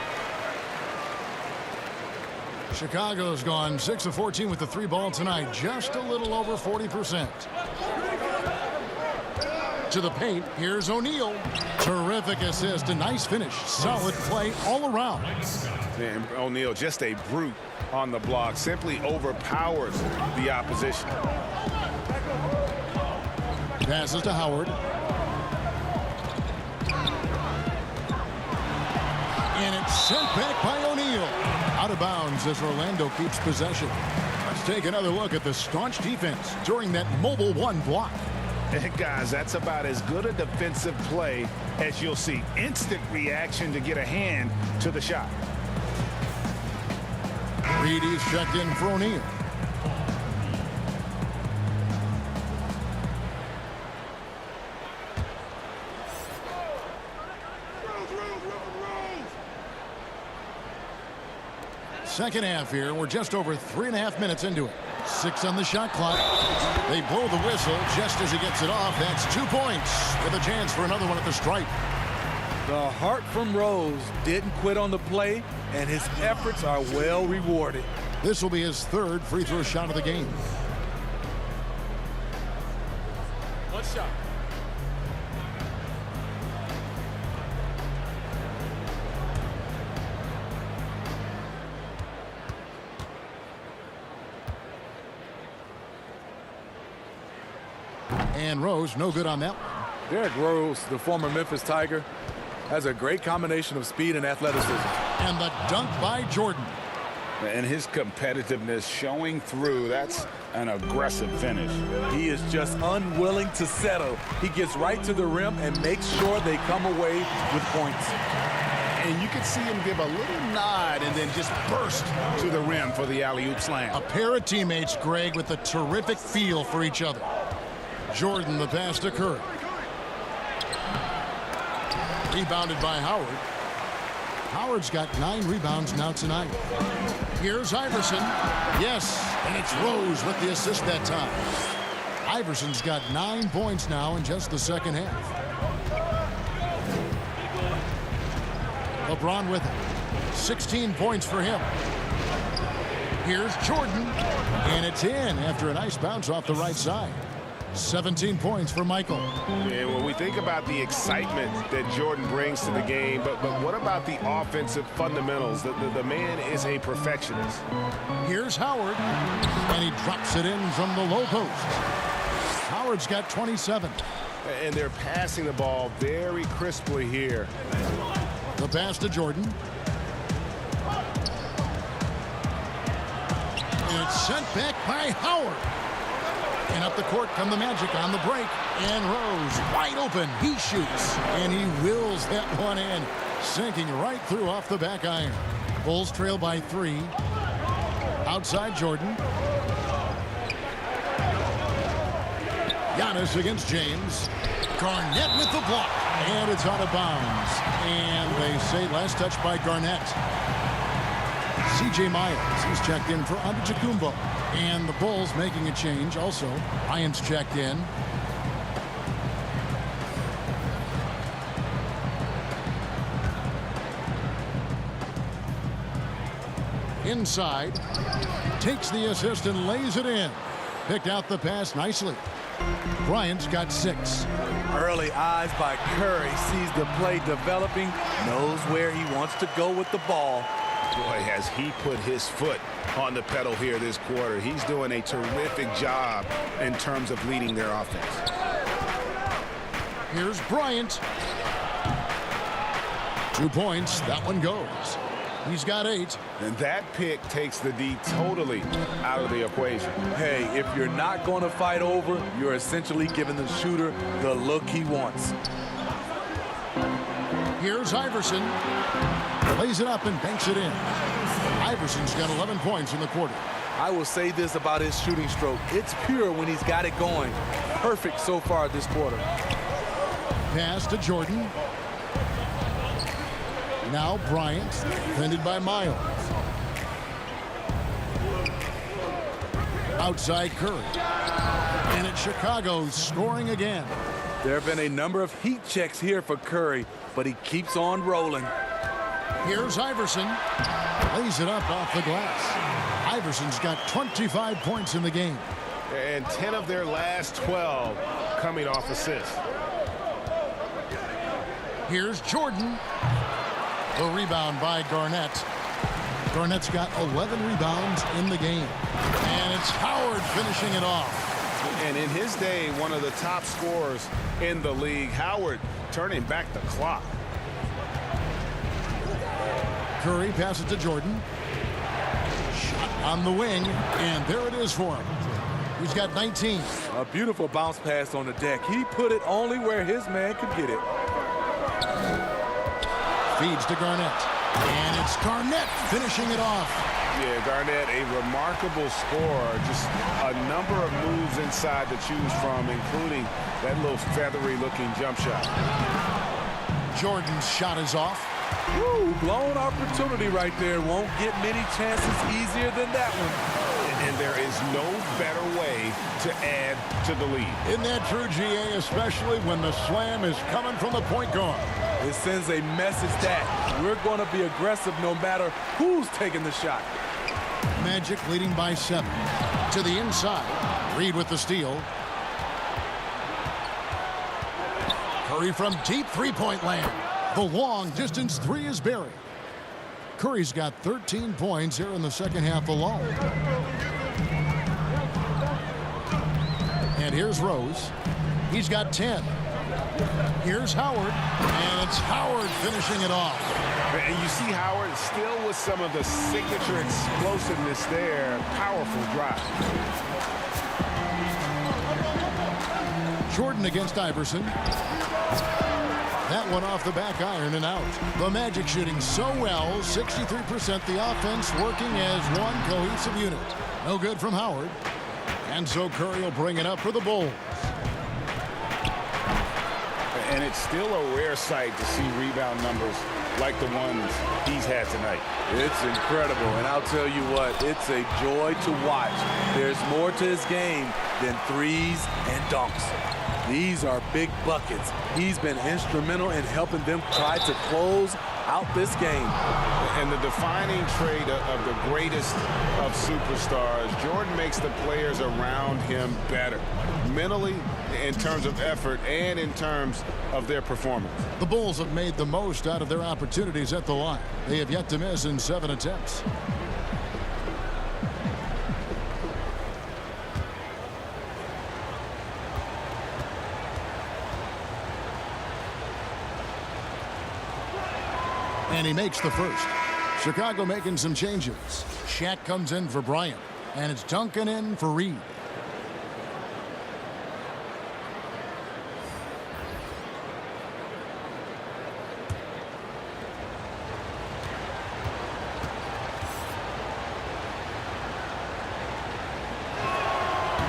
Chicago's gone 6 of 14 with the 3 ball tonight, just a little over 40%. To the paint, here's O'Neal. Terrific assist, a nice finish, solid play all around. And O'Neal, just a brute on the block, simply overpowers the opposition. Passes to Howard. And it's sent back by O'Neal. Out of bounds as Orlando keeps possession. Let's take another look at the staunch defense during that mobile 1 block. And guys, that's about as good a defensive play as you'll see. Instant reaction to get a hand to the shot. Reedy's checked in for O'Neal. Second half here. We're just over 3.5 minutes into it. 6 on the shot clock. They blow the whistle just as he gets it off. That's 2 points with a chance for another one at the stripe. The heart from Rose didn't quit on the play, and his efforts are well rewarded. This will be his 3rd free throw shot of the game. One shot. And Rose, no good on that one. Derrick Rose, the former Memphis Tiger, has a great combination of speed and athleticism. And the dunk by Jordan. And his competitiveness showing through. That's an aggressive finish. He is just unwilling to settle. He gets right to the rim and makes sure they come away with points. And you can see him give a little nod and then just burst to the rim for the alley-oop slam. A pair of teammates, Greg, with a terrific feel for each other. Jordan, the pass to Curry. Rebounded by Howard. Howard's got 9 rebounds now tonight. Here's Iverson. Yes, and it's Rose with the assist that time. Iverson's got 9 points now in just the second half. LeBron with it. 16 points for him. Here's Jordan, and it's in after a nice bounce off the right side. 17 points for Michael. Yeah, when we think about the excitement that Jordan brings to the game, but what about the offensive fundamentals? The man is a perfectionist. Here's Howard, and he drops it in from the low post. Howard's got 27. And they're passing the ball very crisply here. The pass to Jordan. And it's sent back by Howard. And up the court come the Magic on the break. And Rose wide open. He shoots. And he wills that one in. Sinking right through off the back iron. Bulls trail by 3. Outside Jordan. Giannis against James. Garnett with the block. And it's out of bounds. And they say last touch by Garnett. C.J. Miles, he's checked in for Antetokounmpo. And the Bulls making a change also. Bryant's checked in. Inside. Takes the assist and lays it in. Picked out the pass nicely. Bryant's got 6. Early eyes by Curry, sees the play developing, knows where he wants to go with the ball. Boy, has he put his foot on the pedal here this quarter. He's doing a terrific job in terms of leading their offense. Here's Bryant. 2 points. That one goes. He's got 8. And that pick takes the D totally out of the equation. Hey, if you're not going to fight over, you're essentially giving the shooter the look he wants. Here's Iverson. Lays it up and banks it in. Iverson's got 11 points in the quarter. I will say this about his shooting stroke. It's pure when he's got it going. Perfect so far this quarter. Pass to Jordan. Now Bryant, defended by Miles. Outside Curry. And it's Chicago scoring again. There have been a number of heat checks here for Curry, but he keeps on rolling. Here's Iverson. Lays it up off the glass. Iverson's got 25 points in the game. And 10 of their last 12 coming off assists. Here's Jordan. The rebound by Garnett. Garnett's got 11 rebounds in the game. And it's Howard finishing it off. And in his day, one of the top scorers in the league. Howard turning back the clock. Curry passes to Jordan. Shot on the wing, and there it is for him. He's got 19. A beautiful bounce pass on the deck. He put it only where his man could get it. Feeds to Garnett. And it's Garnett finishing it off. Yeah, Garnett, a remarkable scorer. Just a number of moves inside to choose from, including that little feathery-looking jump shot. Jordan's shot is off. Woo, blown opportunity right there. Won't get many chances easier than that one. And there is no better way to add to the lead. Isn't that true, GA, especially when the slam is coming from the point guard? It sends a message that we're going to be aggressive no matter who's taking the shot. Magic leading by 7. To the inside. Reed with the steal. Curry from deep three-point land. The long distance three is buried. Curry's got 13 points here in the second half alone. And here's Rose. He's got 10. Here's Howard. And it's Howard finishing it off. And you see Howard still with some of the signature explosiveness there. Powerful drive. Jordan against Iverson. That one off the back iron and out. The Magic shooting so well, 63%. The offense working as one cohesive unit. No good from Howard. And so Curry will bring it up for the Bulls. And it's still a rare sight to see rebound numbers like the ones he's had tonight. It's incredible, and I'll tell you what, it's a joy to watch. There's more to his game than threes and dunks. These are big buckets. He's been instrumental in helping them try to close out this game. And the defining trait of the greatest of superstars, Jordan makes the players around him better. Mentally, in terms of effort, and in terms of their performance. The Bulls have made the most out of their opportunities at the line. They have yet to miss in 7 attempts. And he makes the first. Chicago making some changes. Shaq comes in for Bryant. And it's Duncan in for Reed.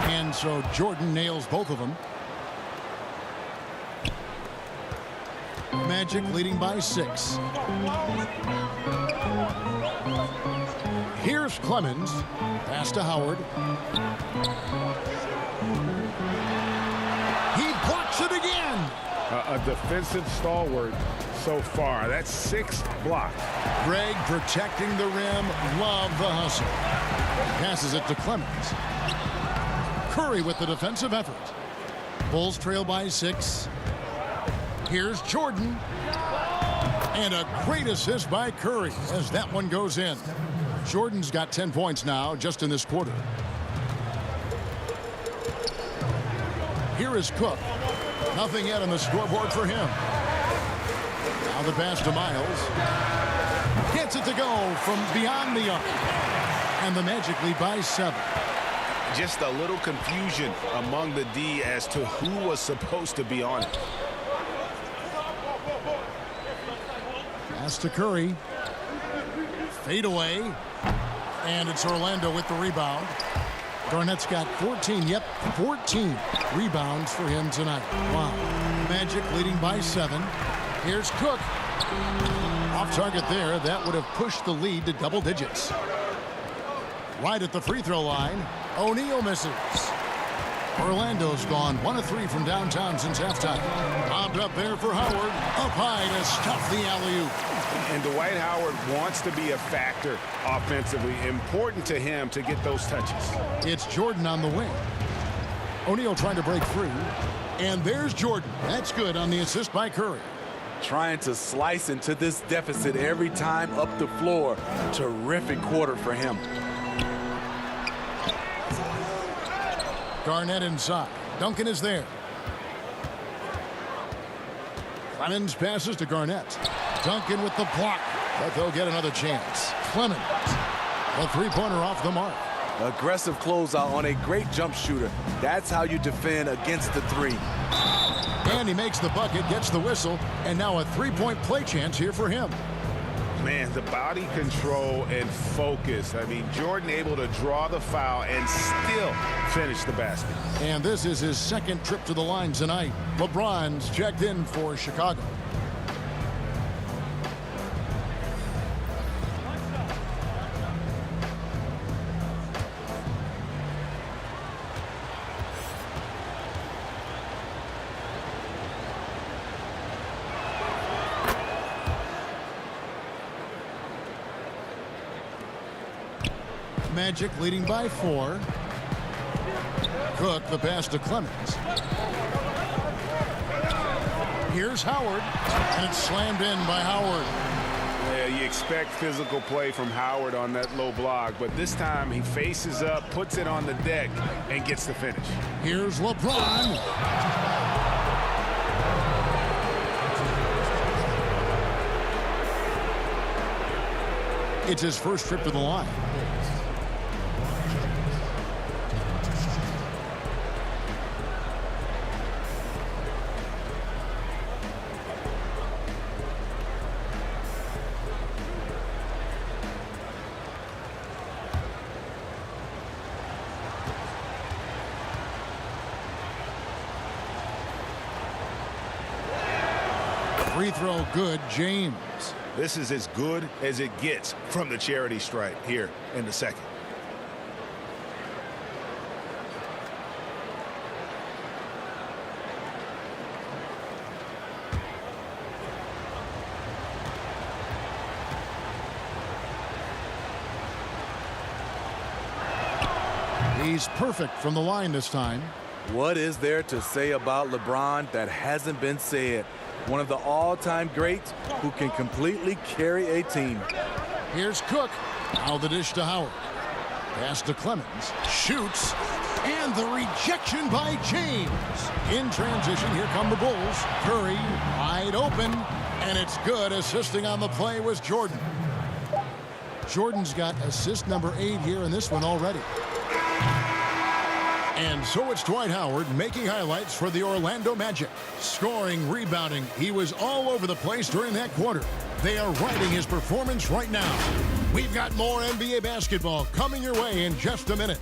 And so Jordan nails both of them. Magic leading by 6. Here's Clemens. Pass to Howard. He blocks it again. A defensive stalwart so far. That's 6 blocks. Greg protecting the rim. Love the hustle. Passes it to Clemens. Curry with the defensive effort. Bulls trail by 6. Here's Jordan. And a great assist by Curry as that one goes in. Jordan's got 10 points now just in this quarter. Here is Cook. Nothing yet on the scoreboard for him. Now the pass to Miles. Gets it to go from beyond the arc. And the Magic lead by 7. Just a little confusion among the D as to who was supposed to be on it. Pass to Curry. Fade away. And it's Orlando with the rebound. Garnett's got 14. Yep, 14 rebounds for him tonight. Wow. Magic leading by 7. Here's Cook. Off target there. That would have pushed the lead to double digits. Right at the free throw line. O'Neal misses. Orlando's gone 1 of 3 from downtown since halftime. Bombed up there for Howard. Up high to stuff the alley-oop. And Dwight Howard wants to be a factor offensively. Important to him to get those touches. It's Jordan on the wing. O'Neal trying to break free. And there's Jordan. That's good on the assist by Curry. Trying to slice into this deficit every time up the floor. Terrific quarter for him. Garnett inside. Duncan is there. Clemens passes to Garnett. Duncan with the block, but they'll get another chance. Clemens, the three-pointer off the mark. Aggressive closeout on a great jump shooter. That's how you defend against the 3. And he makes the bucket, gets the whistle, and now a three-point play chance here for him. Man, the body control and focus. I mean, Jordan able to draw the foul and still finish the basket. And this is his second trip to the line tonight. LeBron's checked in for Chicago. Magic leading by 4. Cook, the pass to Clemens. Here's Howard, and it's slammed in by Howard. Yeah, you expect physical play from Howard on that low block, but this time he faces up, puts it on the deck, and gets the finish. Here's LeBron. It's his first trip to the line. Free throw good, James. This is as good as it gets from the charity stripe here in the second. He's perfect from the line this time. What is there to say about LeBron that hasn't been said? One of the all-time greats who can completely carry a team. Here's Cook. Now the dish to Howard. Pass to Clemens. Shoots. And the rejection by James. In transition, here come the Bulls. Curry wide open. And it's good. Assisting on the play was Jordan. Jordan's got assist number 8 here in this one already. And so it's Dwight Howard making highlights for the Orlando Magic. Scoring, rebounding, he was all over the place during that quarter. They are riding his performance right now. We've got more NBA basketball coming your way in just a minute.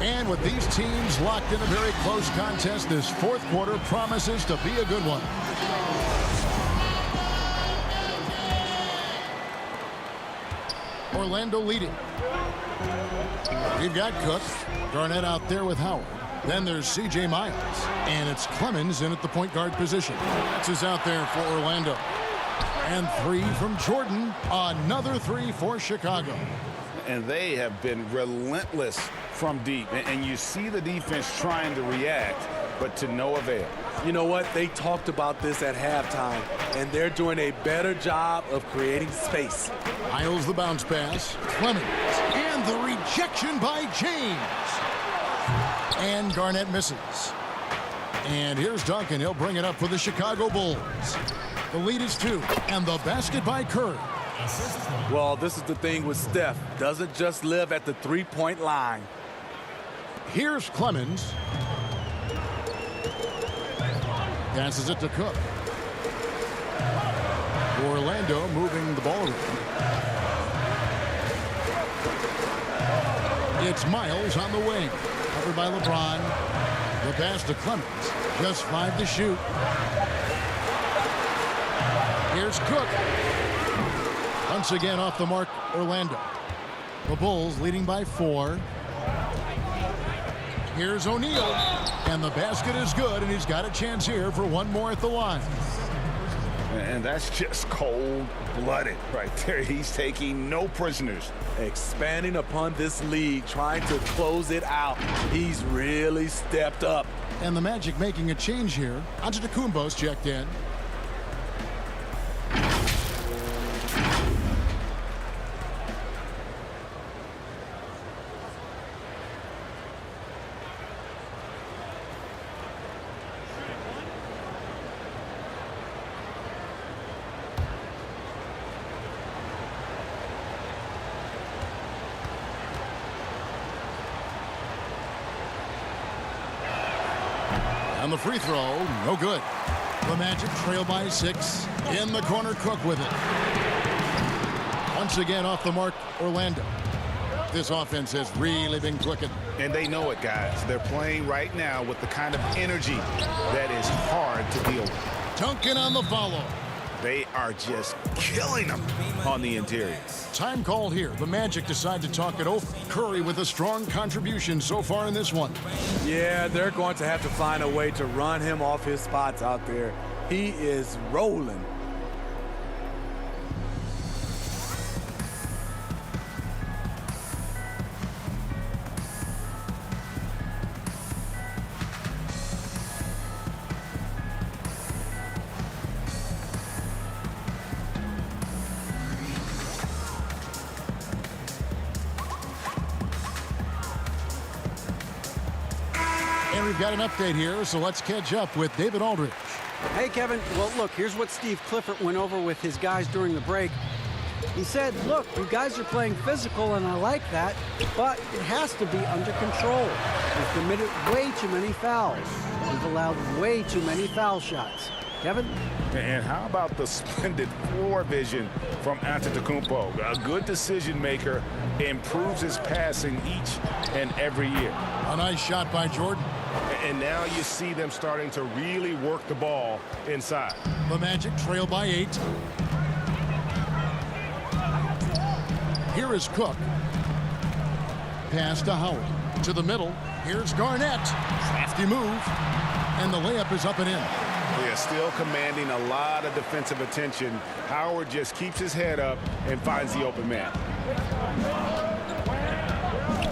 And with these teams locked in a very close contest, this fourth quarter promises to be a good one. Orlando leading. We've got Cook. Garnett out there with Howard. Then there's C.J. Miles. And it's Clemens in at the point guard position. That's is out there for Orlando. And 3 from Jordan. Another 3 for Chicago. And they have been relentless from deep. And you see the defense trying to react, but to no avail. You know what? They talked about this at halftime, and they're doing a better job of creating space. Miles the bounce pass. Clemens. And the rejection by James. And Garnett misses. And here's Duncan. He'll bring it up for the Chicago Bulls. The lead is 2. And the basket by Curry. Well, this is the thing with Steph. Doesn't just live at the three-point line. Here's Clemens. Passes it to Cook. Orlando moving the ball around. It's Miles on the wing. Covered by LeBron. The pass to Clemens. Just 5 to shoot. Here's Cook. Once again off the mark, Orlando. The Bulls leading by 4. Here's O'Neal. And the basket is good, and he's got a chance here for one more at the line. And that's just cold-blooded right there. He's taking no prisoners. Expanding upon this lead, trying to close it out. He's really stepped up. And the Magic making a change here. Antetokounmpo's checked in. And the free throw, no good. The Magic trail by 6. In the corner, Cook with it. Once again off the mark, Orlando. This offense has really been clicking. And they know it, guys. They're playing right now with the kind of energy that is hard to deal with. Duncan on the follow. They are just killing them on the interior. Time called here. The Magic decide to talk it over. Curry with a strong contribution so far in this one. Yeah, they're going to have to find a way to run him off his spots out there. He is rolling. And we've got an update here, so let's catch up with David Aldridge. Hey, Kevin. Well, look, here's what Steve Clifford went over with his guys during the break. He said, look, you guys are playing physical, and I like that, but it has to be under control. We've committed way too many fouls. We've allowed way too many foul shots. Kevin? And how about the splendid floor vision from Antetokounmpo? A good decision maker, improves his passing each and every year. A nice shot by Jordan. And now you see them starting to really work the ball inside. The Magic trail by 8. Here is Cook. Pass to Howard. To the middle. Here's Garnett. Crafty move. And the layup is up and in. They are still commanding a lot of defensive attention. Howard just keeps his head up and finds the open man.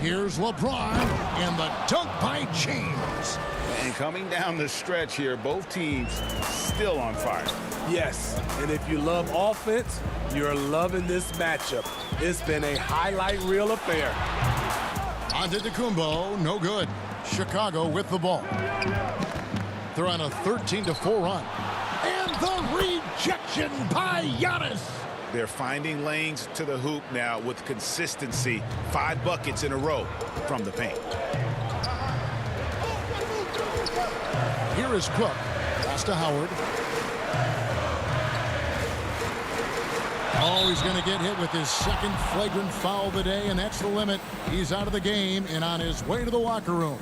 Here's LeBron and the dunk by James. And coming down the stretch here, both teams still on fire. Yes, and if you love offense, you're loving this matchup. It's been a highlight reel affair. Antetokounmpo, no good. Chicago with the ball. They're on a 13-4 run. And the rejection by Giannis. They're finding lanes to the hoop now with consistency. 5 buckets in a row from the paint. Here is Cook. Pass to Howard. Oh, he's going to get hit with his second flagrant foul of the day, and that's the limit. He's out of the game and on his way to the locker room.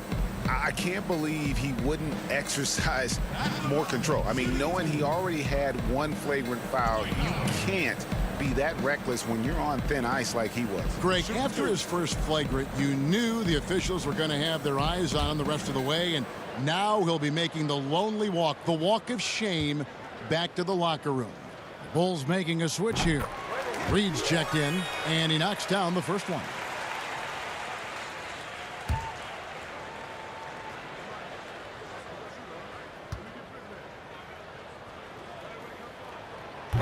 I can't believe he wouldn't exercise more control. I mean, knowing he already had 1 flagrant foul, you can't be that reckless when you're on thin ice like he was. Greg, after his first flagrant, you knew the officials were going to have their eyes on him the rest of the way, and now he'll be making the lonely walk, the walk of shame, back to the locker room. The Bulls making a switch here. Reed's checked in, and he knocks down the first one.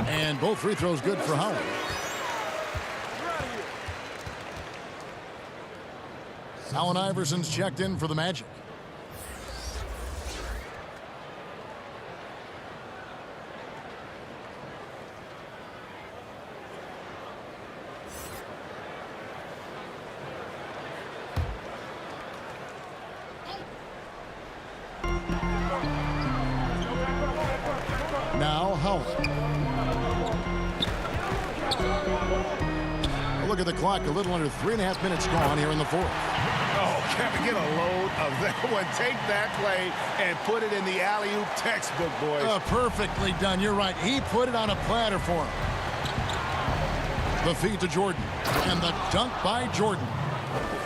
And both free throws good for Howard. Allen Iverson's checked in for the Magic. Now Howard. Look at the clock, a little under 3.5 minutes gone here in the fourth. Oh, Kevin, get a load of that one. Take that play and put it in the alley-oop textbook, boys. Perfectly done. You're right. He put it on a platter for him. The feed to Jordan. And the dunk by Jordan.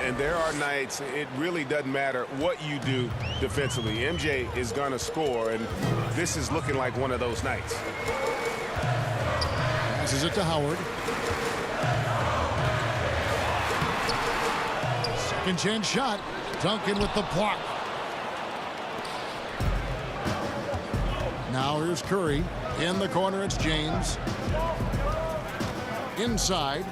And there are nights it really doesn't matter what you do defensively. MJ is going to score, and this is looking like one of those nights. Passes it to Howard. Second chance shot. Duncan with the block. Now here's Curry. In the corner, it's James. Inside.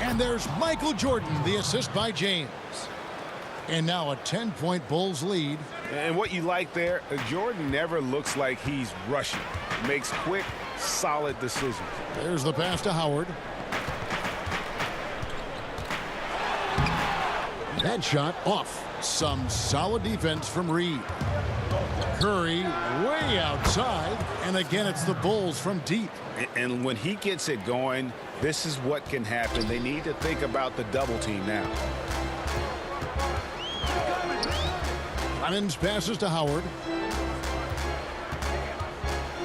And there's Michael Jordan, the assist by James. And now a 10-point Bulls lead. And what you like there, Jordan never looks like he's rushing. Makes quick, solid decisions. There's the pass to Howard. That shot off. Some solid defense from Reed. Curry way outside. And again, it's the Bulls from deep. And when he gets it going, this is what can happen. They need to think about the double team now. Clemens passes to Howard.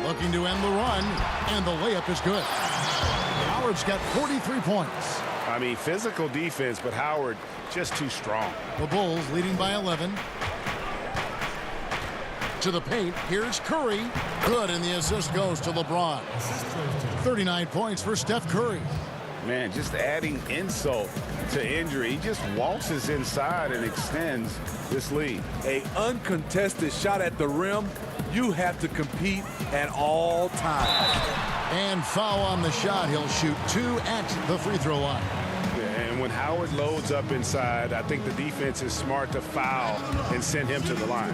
Looking to end the run, and the layup is good. Howard's got 43 points. I mean, physical defense, but Howard just too strong. The Bulls leading by 11. To the paint, here's Curry. Good, and the assist goes to LeBron. 39 points for Steph Curry. Man, just adding insult to injury. He just waltzes inside and extends this lead. An uncontested shot at the rim, you have to compete at all times. And foul on the shot. He'll shoot 2 at the free throw line. And when Howard loads up inside, I think the defense is smart to foul and send him to the line.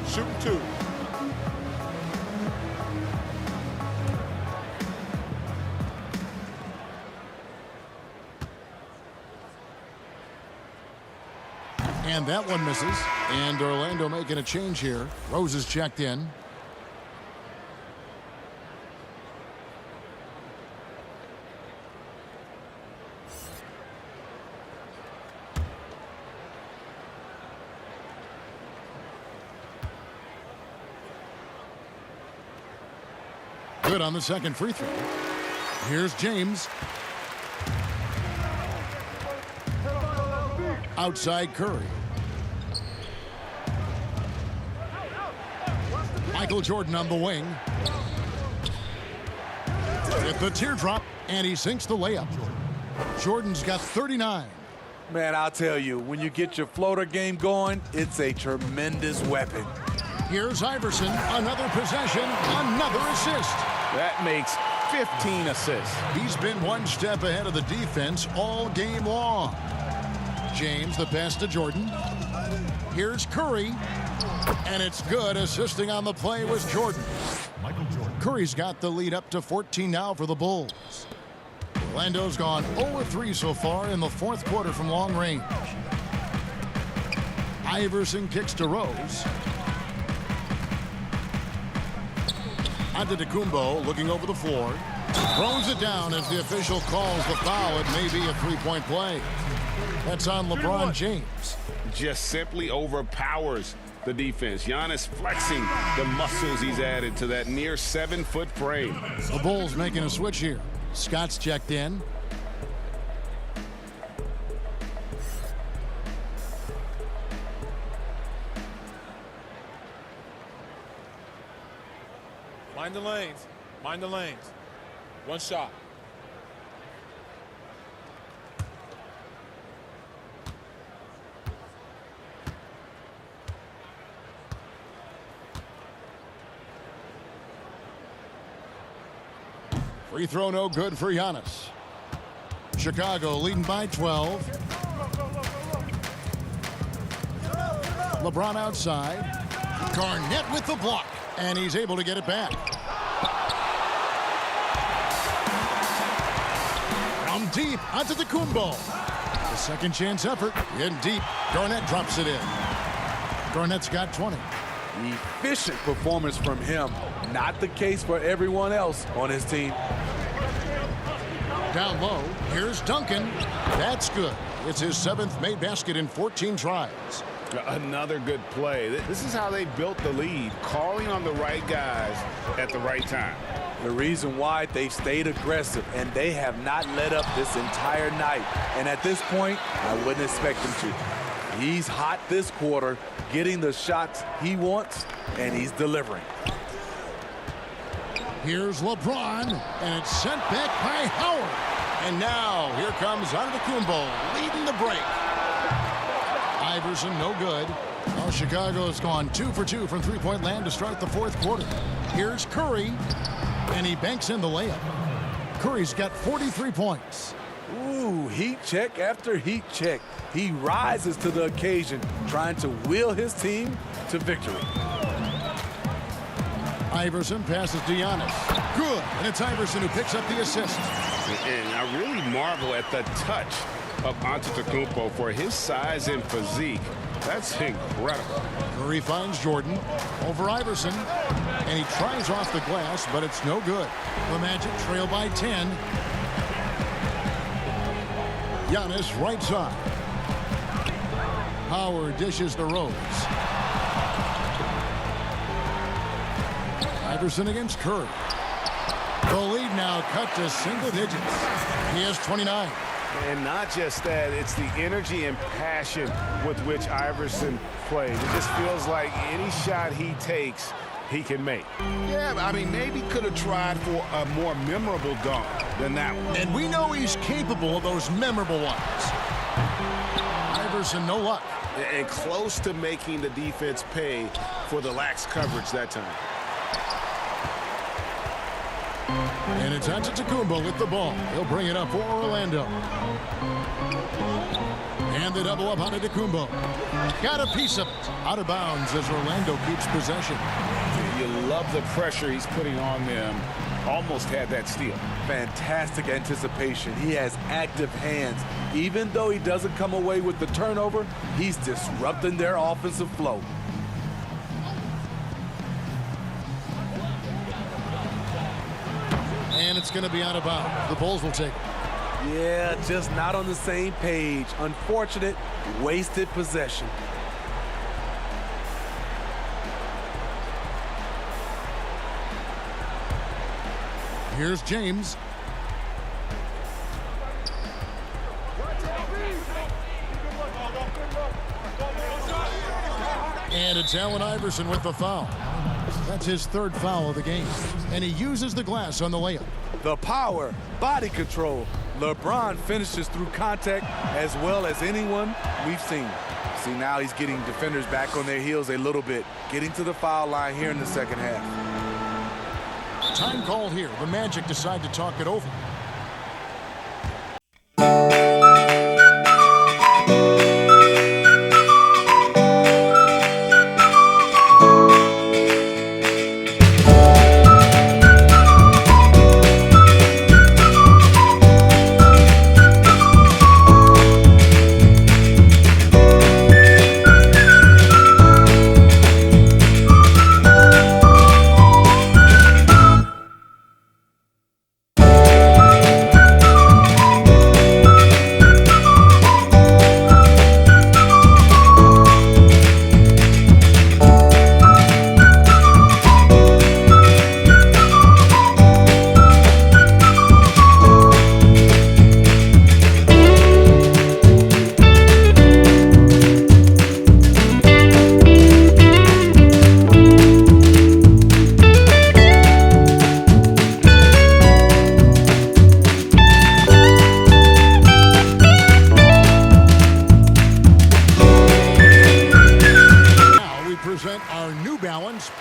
Shoot 2. And that one misses. And Orlando making a change here. Rose is checked in. Good on the second free throw. Here's James. Outside Curry. Michael Jordan on the wing. With the teardrop, and he sinks the layup. Jordan's got 39. Man, I'll tell you, when you get your floater game going, it's a tremendous weapon. Here's Iverson, another possession, another assist. That makes 15 assists. He's been one step ahead of the defense all game long. James, the pass to Jordan. Here's Curry, and it's good. Assisting on the play was Jordan. Curry's got the lead up to 14 now for the Bulls. Orlando's gone 0-3 so far in the fourth quarter from long range. Iverson kicks to Rose. Antetokounmpo looking over the floor. Throws it down as the official calls the foul. It may be a three-point play. That's on LeBron James. Just simply overpowers the defense. Giannis flexing the muscles he's added to that near 7-foot frame. The Bulls making a switch here. Scott's checked in. Mind the lanes. Mind the lanes. One shot. Free throw no good for Giannis. Chicago leading by 12. LeBron outside. Garnett with the block. And he's able to get it back. From deep onto the Antetokounmpo. The second chance effort in deep. Garnett drops it in. Garnett's got 20. Efficient performance from him. Not the case for everyone else on his team. Down low, here's Duncan. That's good. It's his 7th made basket in 14 tries. Another good play. This is how they built the lead, calling on the right guys at the right time. The reason why they've stayed aggressive, and they have not let up this entire night. And at this point, I wouldn't expect him to. He's hot this quarter, getting the shots he wants, and he's delivering. Here's LeBron, and it's sent back by Howard. And now, here comes Antetokounmpo leading the break. Iverson, no good. Well, Chicago's gone 2 for 2 from three-point land to start the fourth quarter. Here's Curry, and he banks in the layup. Curry's got 43 points. Ooh, heat check after heat check. He rises to the occasion, trying to will his team to victory. Iverson passes to Giannis. Good, and it's Iverson who picks up the assist. And I really marvel at the touch of Antetokounmpo for his size and physique. That's incredible. Curry finds Jordan over Iverson, and he tries off the glass, but it's no good. The Magic trail by 10. Giannis right side. Howard dishes the Rose. Iverson against Curry. The lead now cut to single digits. He has 29. And not just that, it's the energy and passion with which Iverson plays. It just feels like any shot he takes, he can make. Yeah, I mean, maybe could have tried for a more memorable dunk than that one. And we know he's capable of those memorable ones. Iverson, no luck. And close to making the defense pay for the lax coverage that time. And it's Antetokounmpo with the ball. He'll bring it up for Orlando. And the double up on Antetokounmpo. Got a piece of it. Out of bounds as Orlando keeps possession. You love the pressure he's putting on them. Almost had that steal. Fantastic anticipation. He has active hands. Even though he doesn't come away with the turnover, he's disrupting their offensive flow. And it's going to be out of bounds. The Bulls will take it. Yeah, just not on the same page. Unfortunate, wasted possession. Here's James. And it's Allen Iverson with the foul. That's his third foul of the game. And he uses the glass on the layup. The power, body control. LeBron finishes through contact as well as anyone we've seen. See, now he's getting defenders back on their heels a little bit, getting to the foul line here in the second half. Time called here. The Magic decide to talk it over.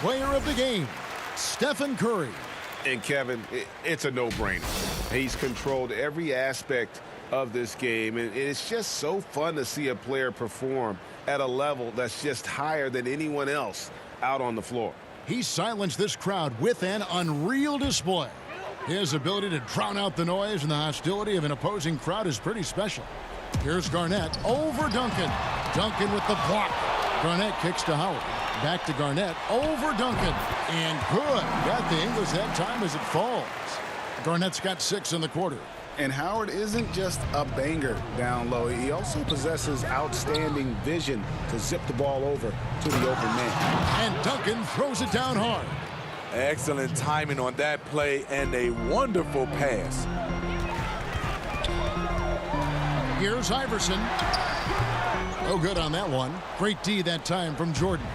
Player of the game, Stephen Curry. And Kevin, it's a no-brainer. He's controlled every aspect of this game, and it's just so fun to see a player perform at a level that's just higher than anyone else out on the floor. He silenced this crowd with an unreal display. His ability to drown out the noise and the hostility of an opposing crowd is pretty special. Here's Garnett over Duncan. Duncan with the block. Garnett kicks to Howard. Back to Garnett over Duncan. And good. Got the English that time as it falls. Garnett's got 6 in the quarter. And Howard isn't just a banger down low. He also possesses outstanding vision to zip the ball over to the open man. And Duncan throws it down hard. Excellent timing on that play and a wonderful pass. Here's Iverson. No good on that one. Great D that time from Jordan.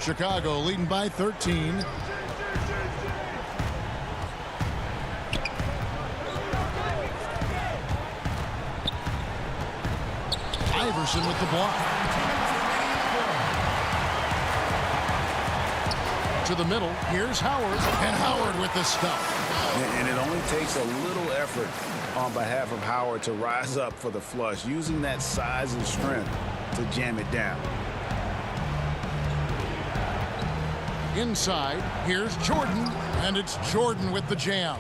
Chicago leading by 13. Iverson with the block. To the middle. Here's Howard. And Howard with the stuff. And it only takes a little effort on behalf of Howard to rise up for the flush, using that size and strength to jam it down. Inside, here's Jordan, and it's Jordan with the jam.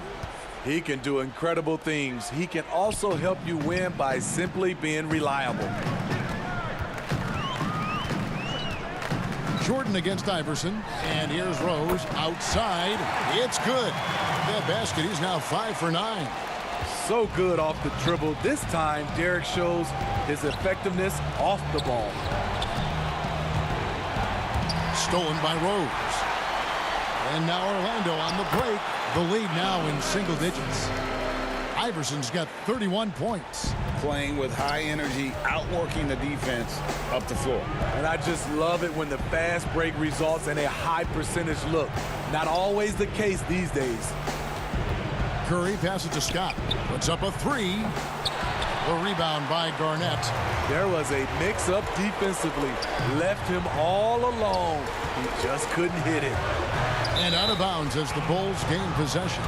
He can do incredible things. He can also help you win by simply being reliable. Jordan against Iverson, and here's Rose outside. It's good. That basket, he's now 5 for 9. So good off the dribble. This time, Derek shows his effectiveness off the ball. Stolen by Rose. And now Orlando on the break. The lead now in single digits. Iverson's got 31 points. Playing with high energy, outworking the defense up the floor. And I just love it when the fast break results in a high percentage look. Not always the case these days. Curry passes to Scott. Puts up a three. The rebound by Garnett. There was a mix-up defensively. Left him all alone. He just couldn't hit it. And out of bounds as the Bulls gain possession.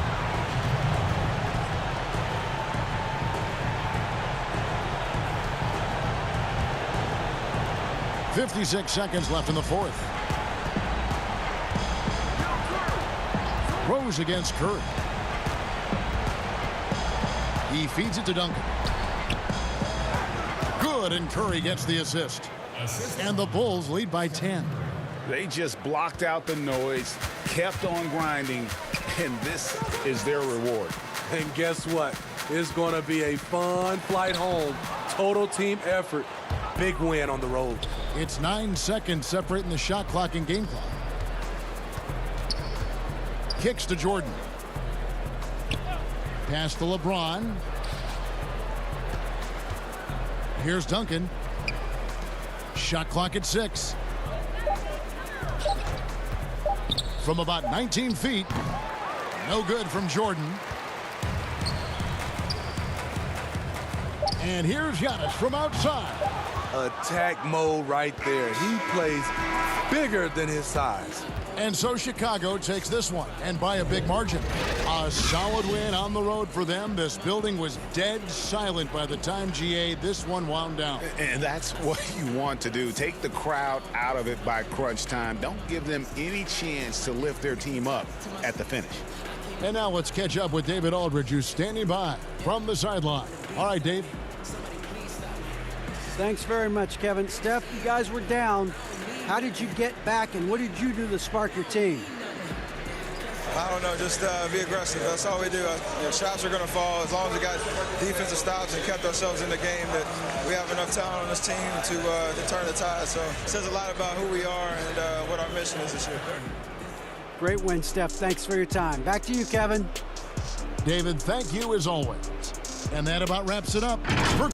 .56 seconds left in the fourth. Rose against Curry. He feeds it to Duncan. Good, and Curry gets the assist. And the Bulls lead by 10. They just blocked out the noise, kept on grinding, and this is their reward. And guess what? It's going to be a fun flight home. Total team effort. Big win on the road. It's 9 seconds separating the shot clock and game clock. Kicks to Jordan. Pass to LeBron. Here's Duncan. Shot clock at 6. From about 19 feet. No good from Jordan. And here's Giannis from outside. Attack mode right there. He plays bigger than his size. And so Chicago takes this one, and by a big margin. A solid win on the road for them. This building was dead silent by the time, GA, this one wound down. And that's what you want to do. Take the crowd out of it by crunch time. Don't give them any chance to lift their team up at the finish. And now let's catch up with David Aldridge, who's standing by from the sideline. All right, Dave. Thanks very much, Kevin. Steph, you guys were down. How did you get back, and what did you do to spark your team? I don't know, just be aggressive. That's all we do. Shots are going to fall. As long as we got defensive stops and kept ourselves in the game, that we have enough talent on this team to turn the tide. So it says a lot about who we are and what our mission is this year. Great win, Steph. Thanks for your time. Back to you, Kevin. David, thank you as always. And that about wraps it up for